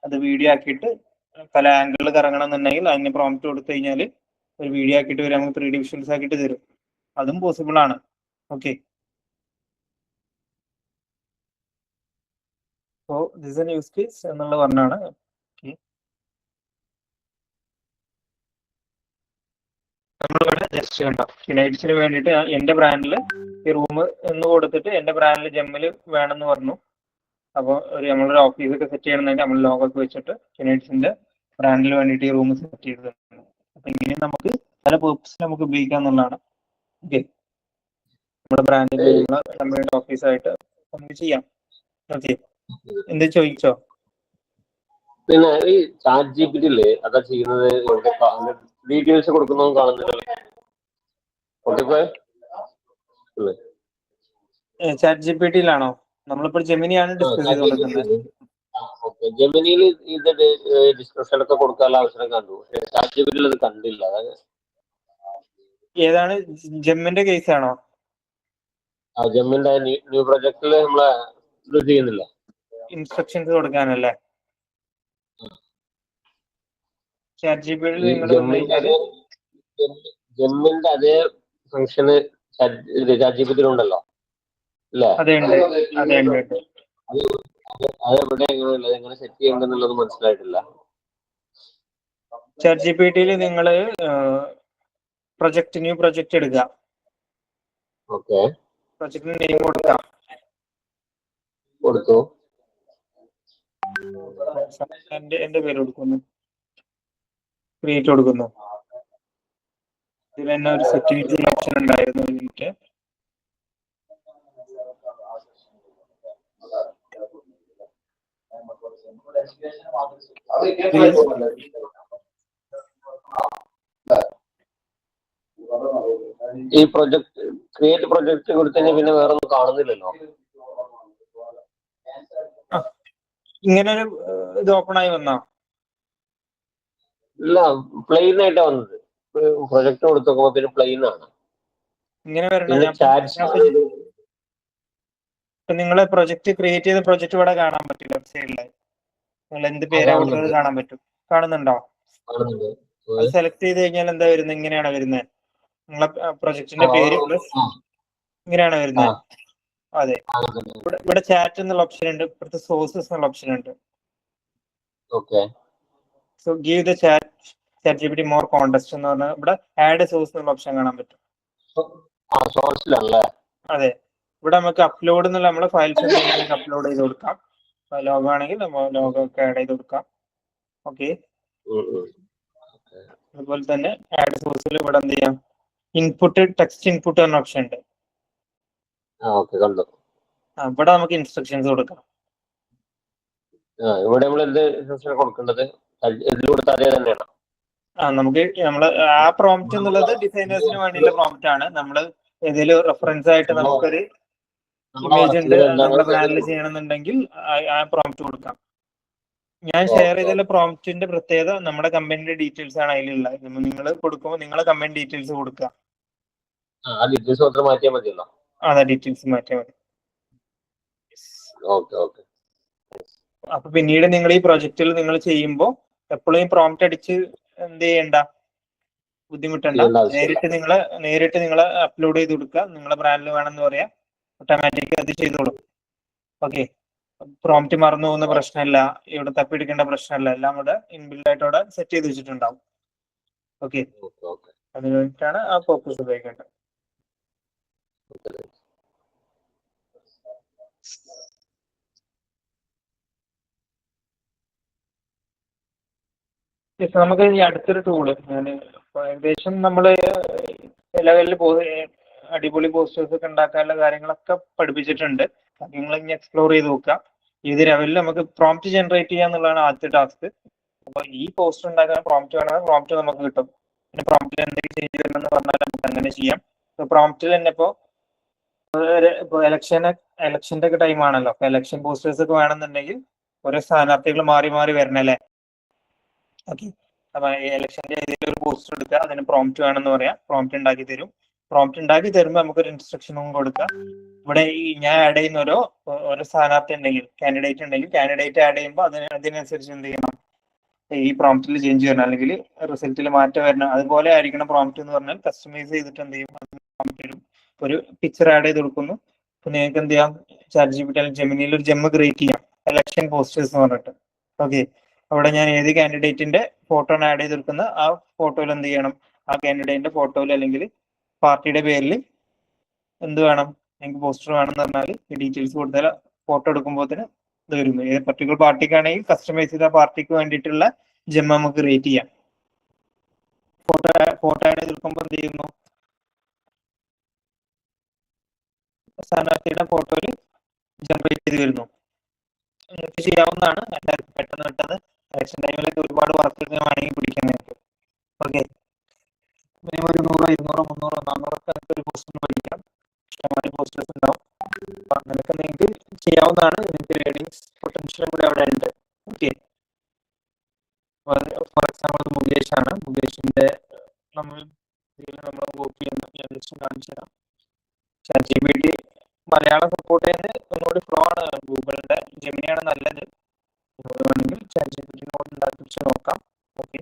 അത് വീഡിയോ ആക്കിയിട്ട് പല ആംഗിളിൽ കറങ്ങണം എന്നുണ്ടെങ്കിൽ അതിന് പ്രോംപ്റ്റ് കൊടുത്തു കഴിഞ്ഞാൽ ഒരു വീഡിയോ ആക്കിയിട്ട് വരും, നമുക്ക് 3D വിഷ്വൽസ് ആക്കിയിട്ട് തരും. അതും പോസിബിൾ ആണ്. Okay, so this N use case എന്നുള്ള പറഞ്ഞാണ്. നമ്മളിവിടെ ജസ്റ്റ് കണ്ടോ കിനൈറ്റ്സിന് വേണ്ടിയിട്ട് എന്റെ ബ്രാൻഡിൽ ഈ റൂം എന്ന് കൊടുത്തിട്ട് എന്റെ ബ്രാൻഡിൽ ജെമ്മിൽ വേണമെന്ന് പറഞ്ഞു. അപ്പോൾ നമ്മളൊരു ഓഫീസൊക്കെ സെറ്റ് ചെയ്യണമെന്നുണ്ടെങ്കിൽ നമ്മൾ ലോഗോ ഒക്കെ വെച്ചിട്ട് കിനൈറ്റ്സിന്റെ ബ്രാൻഡിൽ വേണ്ടിയിട്ട് ഈ റൂം സെറ്റ് ചെയ്തിട്ടുണ്ട്. അപ്പൊ ഇങ്ങനെ നമുക്ക് പല പേർപ്പസിൽ നമുക്ക് ഉപയോഗിക്കാം എന്നുള്ളതാണ്. ഓക്കെ, നമ്മുടെ ബ്രാൻഡിൽ കമ്പനിയുടെ ഓഫീസായിട്ട് നമുക്ക് ചെയ്യാം. ഓക്കെ, എന്ത് ചോദിച്ചോ? പിന്നെ ഈ ചാറ്റ് ജിപിടിയില് അതാ ചെയ്യുന്നത്, ഡീറ്റെയിൽസ് കൊടുക്കുന്നതും കാണുന്നില്ലല്ലോ. ചാറ്റ് ജിപിടിയിലാണോ? നമ്മളിപ്പോൾ ജെമിനിയാണ് ഡിസ്കസ് ചെയ്തുകൊണ്ടിരിക്കുന്നത്. ജെമിനിയിൽ ഇത് ഡിസ്കഷൻ ഒക്കെ കൊടുക്കാനുള്ള അവസരം കണ്ടു, പക്ഷെ ചാറ്റ് ജിപിടിയിൽ അത് കണ്ടില്ല. ഏതാണ് ജെമ്മിന്റെ കേസ് ആണോ? ജെമ്മിന്റെ ന്യൂ പ്രൊജക്ടില് നമ്മളെ ഇത് ചെയ്യുന്നില്ല, ഇൻസ്ട്രക്ഷൻസ് കൊടുക്കാനല്ലേ? ചാറ്റ് ജിപിടിയിൽ നിങ്ങൾ ജെമ്മിന്റെ അതേ ഫംഗ്ഷന് ചാറ്റ് ജിപിടിയിൽ ഉണ്ടല്ലോ അല്ലേ? അതെ ഉണ്ട്, അതെ ഉണ്ട്. അതെവിടെ എങ്ങനെയുള്ളത്, എങ്ങനെ സെറ്റ് ചെയ്യണ്ടെന്നുള്ളത് മനസ്സിലായിട്ടില്ല. ചാറ്റ് ജിപിടിയിൽ നിങ്ങൾ ന്യൂ പ്രൊജക്ട് എടുക്കുക. ഓക്കെ, പ്രൊജക്ടിന് നെയിം കൊടുക്കാം. കൊടുത്തു. എന്റെ പേര് കൊടുക്കുന്നു, ക്രിയേറ്റ് കൊടുക്കുന്നു. ഇതിൽ തന്നെ ഒരു സെറ്റിംഗ്സ് ഓപ്ഷൻ ഉണ്ടായിരുന്നു. എനിക്ക് ഈ പ്രൊജക്ട് ക്രിയേറ്റ് പ്രൊജക്ട് കൊടുത്തുകഴിഞ്ഞാൽ പിന്നെ വേറെ ഒന്നും കാണുന്നില്ലല്ലോ. ഇങ്ങനൊരു ഇത് ഓപ്പൺ ആയി വന്നോ? ഇല്ല, പ്ലെയിൻ ആയിട്ടാ വന്നത്. പ്രൊജക്ട് കൊടുത്തു നോക്കുമ്പോ പിന്നെ പ്ലെയിൻ ആണ്. ഇങ്ങനെ വരണം. നിങ്ങളെ പ്രൊജക്ട് ക്രിയേറ്റ് ചെയ്ത പ്രൊജക്ട് ഇവിടെ കാണാൻ പറ്റും. ലെഫ്റ്റ് സൈഡില് നിങ്ങൾ എന്ത് പേരാ കൊടുത്തത് കാണാൻ പറ്റും. കാണുന്നുണ്ടോ? അത് സെലക്ട് ചെയ്ത് കഴിഞ്ഞാൽ എന്താ വരുന്നത്? ഇങ്ങനെയാണ് വരുന്നത്. നിങ്ങളെ പ്രൊജക്ടിന്റെ പേര് പ്ലസ് ഇങ്ങനെയാണ് വരുന്നത്. അതെ, ഇവിടെ ചാറ്റ് എന്നുള്ള ഓപ്ഷൻ ഉണ്ട്, ഇവിടുത്തെ സോഴ്സസ് എന്നുള്ള ഓപ്ഷൻ ഉണ്ട്. So give the chat GPT more context എന്ന് പറഞ്ഞാൽ ഇവിടെ ആഡ് സോഴ്സ് എന്നുള്ള ഓപ്ഷൻ കാണാൻ പറ്റും. അതെ, ഇവിടെ നമുക്ക് അപ്ലോഡ് എന്നുള്ള നമ്മളെ ഫയൽസ് എന്തെങ്കിലും നമുക്ക് അപ്ലോഡ് ചെയ്ത് കൊടുക്കാം. ലോഗോ ആണെങ്കിൽ നമ്മൾ ലോഗോ ഒക്കെ ആഡ് ചെയ്ത് കൊടുക്കാം. ഓക്കെ, അതുപോലെ തന്നെ ആഡ് സോഴ്സിൽ ഇവിടെ എന്ത് ചെയ്യാം, ഇൻപുട്ട് ടെക്സ്റ്റ് ഇൻപുട്ട് എന്ന ഓപ്ഷൻ ഉണ്ട്. ഇവിടെ നമുക്ക് ഇൻസ്ട്രക്ഷൻസ് കൊടുക്കാം. ഇവിടെ നമ്മൾ എന്ത് ഇൻസ്ട്രക്ഷൻ കൊടുക്കേണ്ടത്? നമുക്ക് നമ്മള് ആ പ്രോംപ്റ്റ് എന്നുള്ളത് ഡിസൈനേഴ്സിന് വേണ്ടിയുള്ള പ്രോംപ്റ്റ് ആണ്. നമ്മൾ ഏതെങ്കിലും റെഫറൻസ് ആയിട്ട് നമുക്കൊരു ഇമേജ് ഉണ്ട് നമ്മുടെ ബ്രാൻഡിൽ ചെയ്യണമെന്നുണ്ടെങ്കിൽ ആ പ്രോംപ്റ്റ് കൊടുക്കാം. ഞാൻ ഷെയർ ചെയ്തുള്ള പ്രോംപ്റ്റിന്റെ പ്രത്യേകത നമ്മുടെ കമ്പനിയുടെ ഡീറ്റെയിൽസ് ആണ് അതിലുള്ളത്. നിങ്ങൾ കൊടുക്കുമ്പോൾ നിങ്ങളെ കമ്പനി ഡീറ്റെയിൽസ് കൊടുക്കുക. അതെ, ഡീറ്റെയിൽസ് മാറ്റിയാൽ മതി. അപ്പൊ പിന്നീട് നിങ്ങൾ ഈ പ്രൊജക്റ്റിൽ നിങ്ങൾ ചെയ്യുമ്പോൾ എപ്പോഴും ഈ പ്രോംപ്റ്റ് അടിച്ച് എന്ത് ചെയ്യണ്ട, ബുദ്ധിമുട്ടണ്ട. നേരിട്ട് നിങ്ങളെ അപ്ലോഡ് ചെയ്ത് കൊടുക്കുക. നിങ്ങളെ ബ്രാൻഡിൽ വേണമെന്ന് പറയാം, ഓട്ടോമാറ്റിക് അത് ചെയ്തോളും. ഓക്കെ, പ്രോംപ്റ്റ് മറന്നു പോകുന്ന പ്രശ്നമില്ല, ഇവിടെ തപ്പിയെടുക്കേണ്ട പ്രശ്നമില്ല. എല്ലാം ഇവിടെ ഇൻബിൽഡ് ആയിട്ട് അവിടെ സെറ്റ് ചെയ്ത് വെച്ചിട്ടുണ്ടാവും. ഓക്കെ, അതിന് വേണ്ടിയിട്ടാണ് ആ പർപ്പസ് ഉപയോഗിക്കേണ്ടത്. നമുക്ക് ഈ അടുത്തൊരു ടൂള് ഞാൻ ഏകദേശം നമ്മൾ ലെവലിൽ അടിപൊളി പോസ്റ്റേഴ്സ് ഒക്കെ ഉണ്ടാക്കാനുള്ള കാര്യങ്ങളൊക്കെ പഠിപ്പിച്ചിട്ടുണ്ട്. നിങ്ങൾ ഇനി എക്സ്പ്ലോർ ചെയ്ത് നോക്കുക. ഏത് ലെവലിൽ നമുക്ക് പ്രോംപ്റ്റ് ജനറേറ്റ് ചെയ്യുക എന്നുള്ളതാണ് ആദ്യത്തെ ടാസ്ക്. അപ്പോൾ ഈ പോസ്റ്റർ ഉണ്ടാക്കാൻ പ്രോംപ്റ്റ് വേണമെങ്കിൽ പ്രോംപ്റ്റ് നമുക്ക് കിട്ടും. പിന്നെ പ്രോംപ്റ്റിൽ എന്തെങ്കിലും ചേഞ്ച് ചെയ്യണമെന്ന് പറഞ്ഞാൽ നമുക്ക് അങ്ങനെ ചെയ്യാം. പ്രോംപ്റ്റിൽ തന്നെ ഇപ്പോൾ ഇലക്ഷന്റെ ഒക്കെ ടൈം ആണല്ലോ. അപ്പൊ ഇലക്ഷൻ പോസ്റ്റേഴ്സ് ഒക്കെ വേണമെന്നുണ്ടെങ്കിൽ ഓരോ സ്ഥാനാർത്ഥികൾ മാറി മാറി വരണല്ലേ. ഓക്കെ, അപ്പൊ ഇലക്ഷന്റെ ഏതെങ്കിലും ഒരു പോസ്റ്റർ എടുക്കുക, അതിന് പ്രോംപ്റ്റ് വേണമെന്ന് പറയാം, പ്രോംപ്റ്റ് ഉണ്ടാക്കി തരും. പ്രോംപ്റ്റ് ഉണ്ടാക്കി തരുമ്പോൾ നമുക്കൊരു ഇൻസ്ട്രക്ഷനും കൊടുക്കാം. ഇവിടെ ഈ ഞാൻ ആഡ് ചെയ്യുന്ന ഓരോ സ്ഥാനാർത്ഥി ഉണ്ടെങ്കിൽ കാൻഡിഡേറ്റ് ഉണ്ടെങ്കിൽ കാൻഡിഡേറ്റ് ആഡ് ചെയ്യുമ്പോൾ അതിനനുസരിച്ച് എന്ത് ചെയ്യണം, ഈ പ്രോംപ്റ്റിൽ ചേഞ്ച് വരണം അല്ലെങ്കിൽ റിസൾട്ടിൽ മാറ്റം വരണം. അതുപോലെ ആയിരിക്കണം പ്രോംപ്റ്റ് എന്ന് പറഞ്ഞാൽ കസ്റ്റമൈസ് ചെയ്തിട്ട് എന്ത് ചെയ്യും, ഒരു പിക്ചർ ആഡ് ചെയ്ത് കൊടുക്കുന്നു. പിന്നെ നിങ്ങൾക്ക് എന്ത് ചെയ്യാം, ChatGPT അല്ലെങ്കിൽ ജെമിനിയിൽ ഒരു ജെമ്മ് ക്രിയേറ്റ് ചെയ്യാം, എലക്ഷൻ പോസ്റ്റേഴ്സ് എന്ന് പറഞ്ഞിട്ട്. ഓക്കെ, അവിടെ ഞാൻ ഏത് കാൻഡിഡേറ്റിന്റെ ഫോട്ടോ ആണ് ആഡ് ചെയ്ത് കൊടുക്കുന്നത്, ആ ഫോട്ടോയിൽ എന്ത് ചെയ്യണം, ആ കാൻഡിഡേറ്റിന്റെ ഫോട്ടോയിൽ അല്ലെങ്കിൽ പാർട്ടിയുടെ പേരിൽ എന്ത് വേണം, എനിക്ക് പോസ്റ്റർ വേണമെന്ന് പറഞ്ഞാൽ ഈ ഡീറ്റെയിൽസ് കൊടുത്താൽ ഫോട്ടോ എടുക്കുമ്പോഴത്തേന് ഇത് വരുന്നു. ഏത് പർട്ടിക്കുലർ പാർട്ടിക്കാണെങ്കിൽ കസ്റ്റമൈസ് ചെയ്ത പാർട്ടിക്ക് വേണ്ടിയിട്ടുള്ള ജെമ്മ് നമുക്ക് ക്രിയേറ്റ് ചെയ്യാം. ഫോട്ടോ ആഡ് ചെയ്തെടുക്കുമ്പോൾ എന്ത് ചെയ്യുന്നു, സ്ഥാനാർത്ഥിയുടെ ഫോട്ടോയിൽ ജനറേറ്റ് ചെയ്ത് വരുന്നു. നിങ്ങൾക്ക് ചെയ്യാവുന്നതാണ്. എല്ലാവർക്കും പെട്ടെന്ന് ഇലക്ഷൻ ടൈമിലൊക്കെ ഒരുപാട് വർക്കൊക്കെ വേണമെങ്കിൽ പിടിക്കാൻ നിങ്ങൾക്ക്. ഓക്കെ, മിനിമം ഒരു 100, 200, 300, 400 ഒക്കെ ഒരു പോസ്റ്ററിന് പഠിക്കാം. ഇഷ്ടംമാതിരി പോസ്റ്റേഴ്സ് ഉണ്ടാവും. അപ്പൊ അങ്ങനെയൊക്കെ നിങ്ങൾക്ക് ചെയ്യാവുന്നതാണ്. നിങ്ങൾക്ക് ഏർണിങ്സ് പൊട്ടൻഷ്യലും കൂടെ അവിടെ ഉണ്ട്. ഓക്കെ, ഫോർ എക്സാമ്പിൾ മുകേഷ് ആണ്. മുകേഷിന്റെ നമ്മൾ കോപ്പി ചെയ്യുന്ന ഞാൻ ജസ്റ്റ് കാണിച്ചു തരാം. ChatGPT മലയാളം സപ്പോർട്ട് ചെയ്യുന്നത് ഒന്നുകൂടി ഫ്ലോ ആണ്. ഗൂഗിളിന്റെ ജെമിനിയാണ് നല്ലത്. വേണമെങ്കിൽ ChatGPT ഉണ്ടാക്കി നോക്കാം. ഓക്കെ,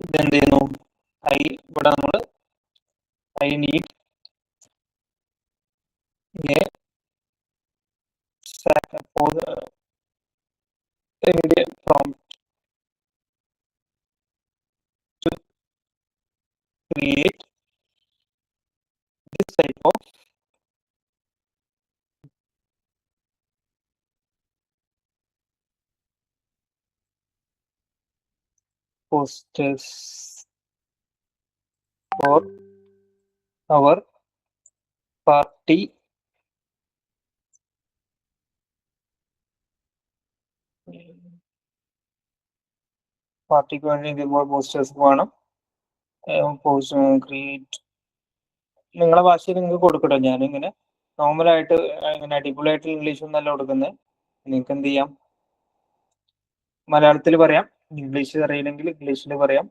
ഇതെന്ത് ചെയ്യുന്നു, ഇവിടെ നമ്മൾ I need prompt to create this type of posters for our party പാർട്ടിക്ക് വേണ്ടി ഇതുപോലെ പോസ്റ്റേഴ്സ് വേണം. ക്രിയേറ്റ് നിങ്ങളെ ഭാഷയിൽ നിങ്ങൾക്ക് കൊടുക്കട്ടോ. ഞാനിങ്ങനെ നോർമലായിട്ട് ഇങ്ങനെ അടിപൊളിയായിട്ട് ഇംഗ്ലീഷ് ഒന്നല്ല കൊടുക്കുന്നത്. നിങ്ങൾക്ക് എന്ത് ചെയ്യാം, മലയാളത്തിൽ പറയാം, ഇംഗ്ലീഷ് അറിയില്ലെങ്കിൽ ഇംഗ്ലീഷിൽ പറയാം,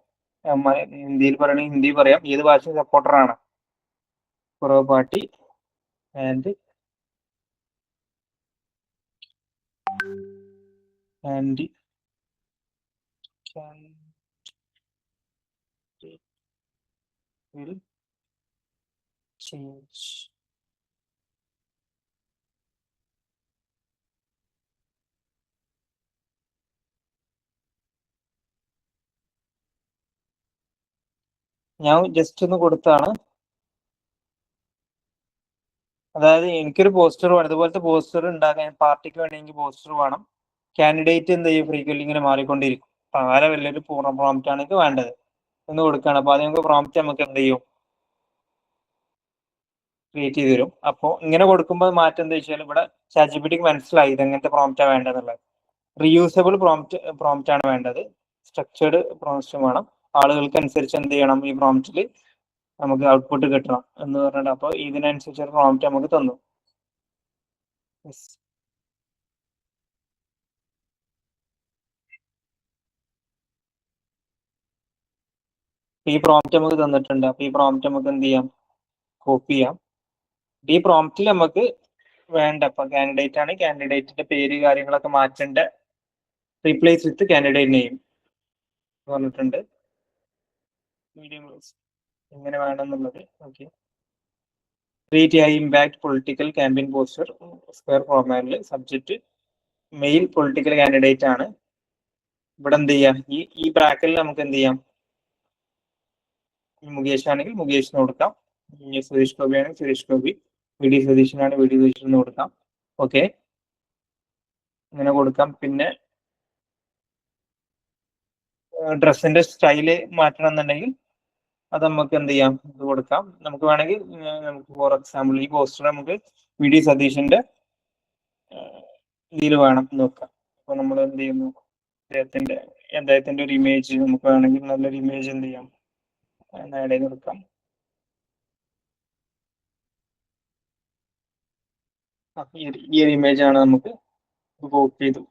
ഹിന്ദിയിൽ പറയണമെങ്കിൽ ഹിന്ദി പറയാം. ഏത് ഭാഷ സപ്പോർട്ടറാണ്. കുറവ് പാർട്ടി ആൻഡ് will change. ഞാൻ ജസ്റ്റ് ഒന്ന് കൊടുത്താണ്. അതായത് എനിക്കൊരു പോസ്റ്റർ വേണം, ഇതുപോലത്തെ പോസ്റ്റർ ഉണ്ടാക്കാൻ പാർട്ടിക്ക് വേണമെങ്കിൽ പോസ്റ്റർ വേണം. കാൻഡിഡേറ്റ് എന്ത് ചെയ്യും, ഫ്രീക്വന്റ് ഇങ്ങനെ മാറിക്കൊണ്ടിരിക്കും. വളരെ വലിയൊരു പൂർണ്ണ പ്രോംപ്റ്റ് ആണ് എനിക്ക് വേണ്ടത് എന്ന് കൊടുക്കുകയാണ്. അപ്പൊ അത് നമുക്ക് പ്രോംപ്റ്റ് നമുക്ക് എന്ത് ചെയ്യും, ക്രിയേറ്റ് ചെയ്ത് തരും. അപ്പോൾ ഇങ്ങനെ കൊടുക്കുമ്പോൾ മാറ്റം എന്താ വെച്ചാൽ ഇവിടെ ChatGPT മനസ്സിലായി ഇത് എങ്ങനത്തെ പ്രോംപ്റ്റാണ് വേണ്ടതെന്നുള്ളത്. റീയൂസബിൾ പ്രോംപ്റ്റ് ആണ് വേണ്ടത്. സ്ട്രക്ചേർഡ് പ്രോംപ്റ്റ് വേണം. ആളുകൾക്ക് അനുസരിച്ച് എന്ത് ചെയ്യണം, ഈ പ്രോംപ്റ്റിൽ നമുക്ക് ഔട്ട്പുട്ട് കിട്ടണം എന്ന് പറഞ്ഞിട്ട്. അപ്പോൾ ഇതിനനുസരിച്ച് ഒരു പ്രോംപ്റ്റ് നമുക്ക് തന്നു. ഈ പ്രോംപ്റ്റ് നമുക്ക് തന്നിട്ടുണ്ട്. അപ്പൊ ഈ പ്രോംപ്റ്റ് നമുക്ക് എന്ത് ചെയ്യാം, കോപ്പി ചെയ്യാം. ഈ പ്രോംപ്റ്റിൽ നമുക്ക് വേണ്ട, ഇപ്പൊ കാൻഡിഡേറ്റ് ആണ്, കാൻഡിഡേറ്റിന്റെ പേര് കാര്യങ്ങളൊക്കെ മാറ്റേണ്ട, റീപ്ലേസ് വിത്ത് കാൻഡിഡേറ്റ് നെയിം പറഞ്ഞിട്ടുണ്ട്. മീഡിയം എങ്ങനെ വേണമെന്നുള്ളത്. Okay, create high impact political campaign poster square ഫോർമാറ്റിൽ. സബ്ജക്റ്റ് മെയിൽ പൊളിറ്റിക്കൽ കാൻഡിഡേറ്റ് ആണ്. ഇവിടെ എന്ത് ചെയ്യാം, ഈ ബ്രാക്കറ്റിൽ നമുക്ക് എന്ത് ചെയ്യാം, മുകേഷ് ആണെങ്കിൽ മുകേഷിന് കൊടുക്കാം, സുരേഷ് ഗോപി ആണെങ്കിൽ സുരേഷ് ഗോപി, വി ഡി സതീശനാണെങ്കിൽ വി ഡി സതീശന് കൊടുക്കാം. ഓക്കെ, ഇങ്ങനെ കൊടുക്കാം. പിന്നെ ഡ്രസ്സിന്റെ സ്റ്റൈല് മാറ്റണം എന്നുണ്ടെങ്കിൽ അത് നമുക്ക് എന്ത് ചെയ്യാം, ഇത് കൊടുക്കാം. നമുക്ക് വേണമെങ്കിൽ നമുക്ക് ഫോർ എക്സാമ്പിൾ ഈ പോസ്റ്റർ നമുക്ക് വി ഡി സതീശന്റെ ഇതിൽ വേണം നോക്കാം. അപ്പൊ നമ്മൾ എന്ത് ചെയ്യുന്നു, അദ്ദേഹത്തിന്റെ ഒരു ഇമേജ് നമുക്ക് വേണമെങ്കിൽ നല്ലൊരു ഇമേജ് എന്ത് ചെയ്യാം, ആഡ് ചെയ്ത് കൊടുക്കാം. ഈ ഒരു ഇമേജ് ആണ് നമുക്ക് കോപ്പി ചെയ്തു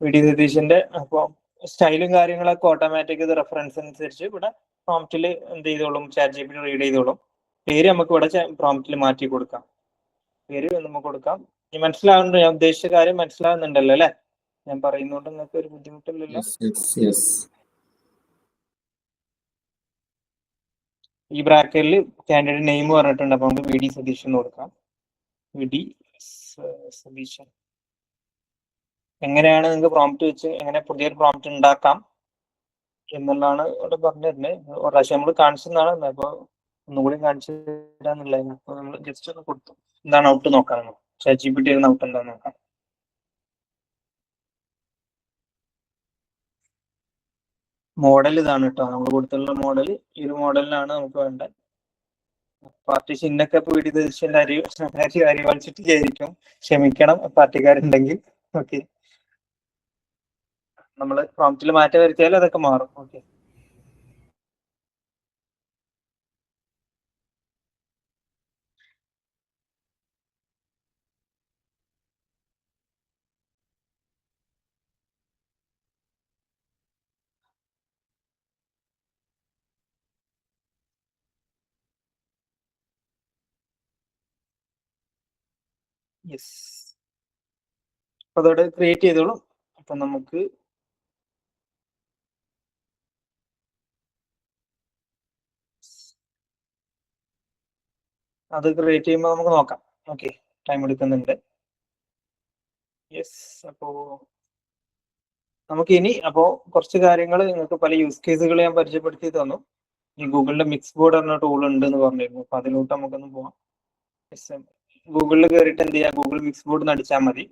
വി.ഡി. സതീശന്റെ അപ്പോൾ സ്റ്റൈലും കാര്യങ്ങളൊക്കെ ഓട്ടോമാറ്റിക് ഇത് റെഫറൻസ് അനുസരിച്ച് ഇവിടെ പ്രോംപ്റ്റിൽ എന്ത് ചെയ്തോളും, ChatGPT റീഡ് ചെയ്തോളും. പേര് നമുക്ക് ഇവിടെ പ്രോംപ്റ്റിൽ മാറ്റി കൊടുക്കാം. പേര് നമുക്ക് കൊടുക്കാം. ഈ മനസ്സിലാവുന്നുണ്ട്, ഞാൻ ഉദ്ദേശിച്ച കാര്യം മനസ്സിലാവുന്നുണ്ടല്ലോ അല്ലെ? ഞാൻ പറയുന്നോണ്ട് നിങ്ങൾക്ക് ഒരു ബുദ്ധിമുട്ടില്ലല്ലോ. ഈ ബ്രാക്കറ്റിൽ കാൻഡിഡേറ്റ് നെയിം പറഞ്ഞിട്ടുണ്ട്, അപ്പൊ നമുക്ക് വി.ഡി. സതീശൻ കൊടുക്കാം. വി.ഡി. സതീശൻ. എങ്ങനെയാണ് നിങ്ങൾക്ക് പ്രോംപ്റ്റ് വെച്ച് എങ്ങനെ പുതിയൊരു പ്രോംപ്റ്റ് ഉണ്ടാക്കാം എന്നുള്ളതാണ് ഇവിടെ പറഞ്ഞിരുന്നത്. ഒരു പ്രാവശ്യം നമ്മൾ കാണിച്ചതാണ്, അപ്പൊ ഒന്നുകൂടി കാണിച്ചു തരാന്നുള്ളത്. അപ്പൊ നമ്മൾ ജസ്റ്റ് ഒന്ന് കൊടുത്തു എന്താണ് ഔട്ട് നോക്കാം, ChatGPT ഔട്ട് എന്താന്ന് നോക്കാം. മോഡൽ ഇതാണ് കേട്ടോ, നമ്മൾ കൊടുത്തുള്ള മോഡൽ. ഈ ഒരു മോഡലിനാണ് നമുക്ക് വേണ്ടത്. പാർട്ടിഷൻ ഇന്നൊക്കെ ഇപ്പൊ വി.ഡി. സതീശന്റെ അരി വലിച്ചിട്ട് ചെയ്തിരിക്കും, ക്ഷമിക്കണം പാർട്ടിക്കാരുണ്ടെങ്കിൽ. ഓക്കെ, നമ്മൾ പ്രോംപ്റ്റിൽ മാറ്റം വരുത്തിയാലും അതൊക്കെ മാറും. ഓക്കെ, യെസ്, അപ്പൊ അതോടെ ക്രിയേറ്റ് ചെയ്തോളൂ. അപ്പൊ നമുക്ക് അത് ക്രിയേറ്റ് ചെയ്യുമ്പോൾ നമുക്ക് നോക്കാം. ഓക്കെ, ടൈം എടുക്കുന്നുണ്ട്. യെസ്, അപ്പോ നമുക്ക് ഇനി കുറച്ച് കാര്യങ്ങൾ നിങ്ങൾക്ക് പല യൂസ് കേസുകൾ ഞാൻ പരിചയപ്പെടുത്തി തന്നു. ഈ ഗൂഗിളിന്റെ മിക്സ് ബോർഡ് എന്ന ടൂൾ ഉണ്ട് എന്ന് പറഞ്ഞിരുന്നു, അപ്പൊ അതിലോട്ട് നമുക്കൊന്ന് പോവാം. ഗൂഗിളിൽ കയറിയിട്ട് എന്ത് ചെയ്യാം, ഗൂഗിൾ മിക്സ് ബോർഡ് അടിച്ചാൽ മതി.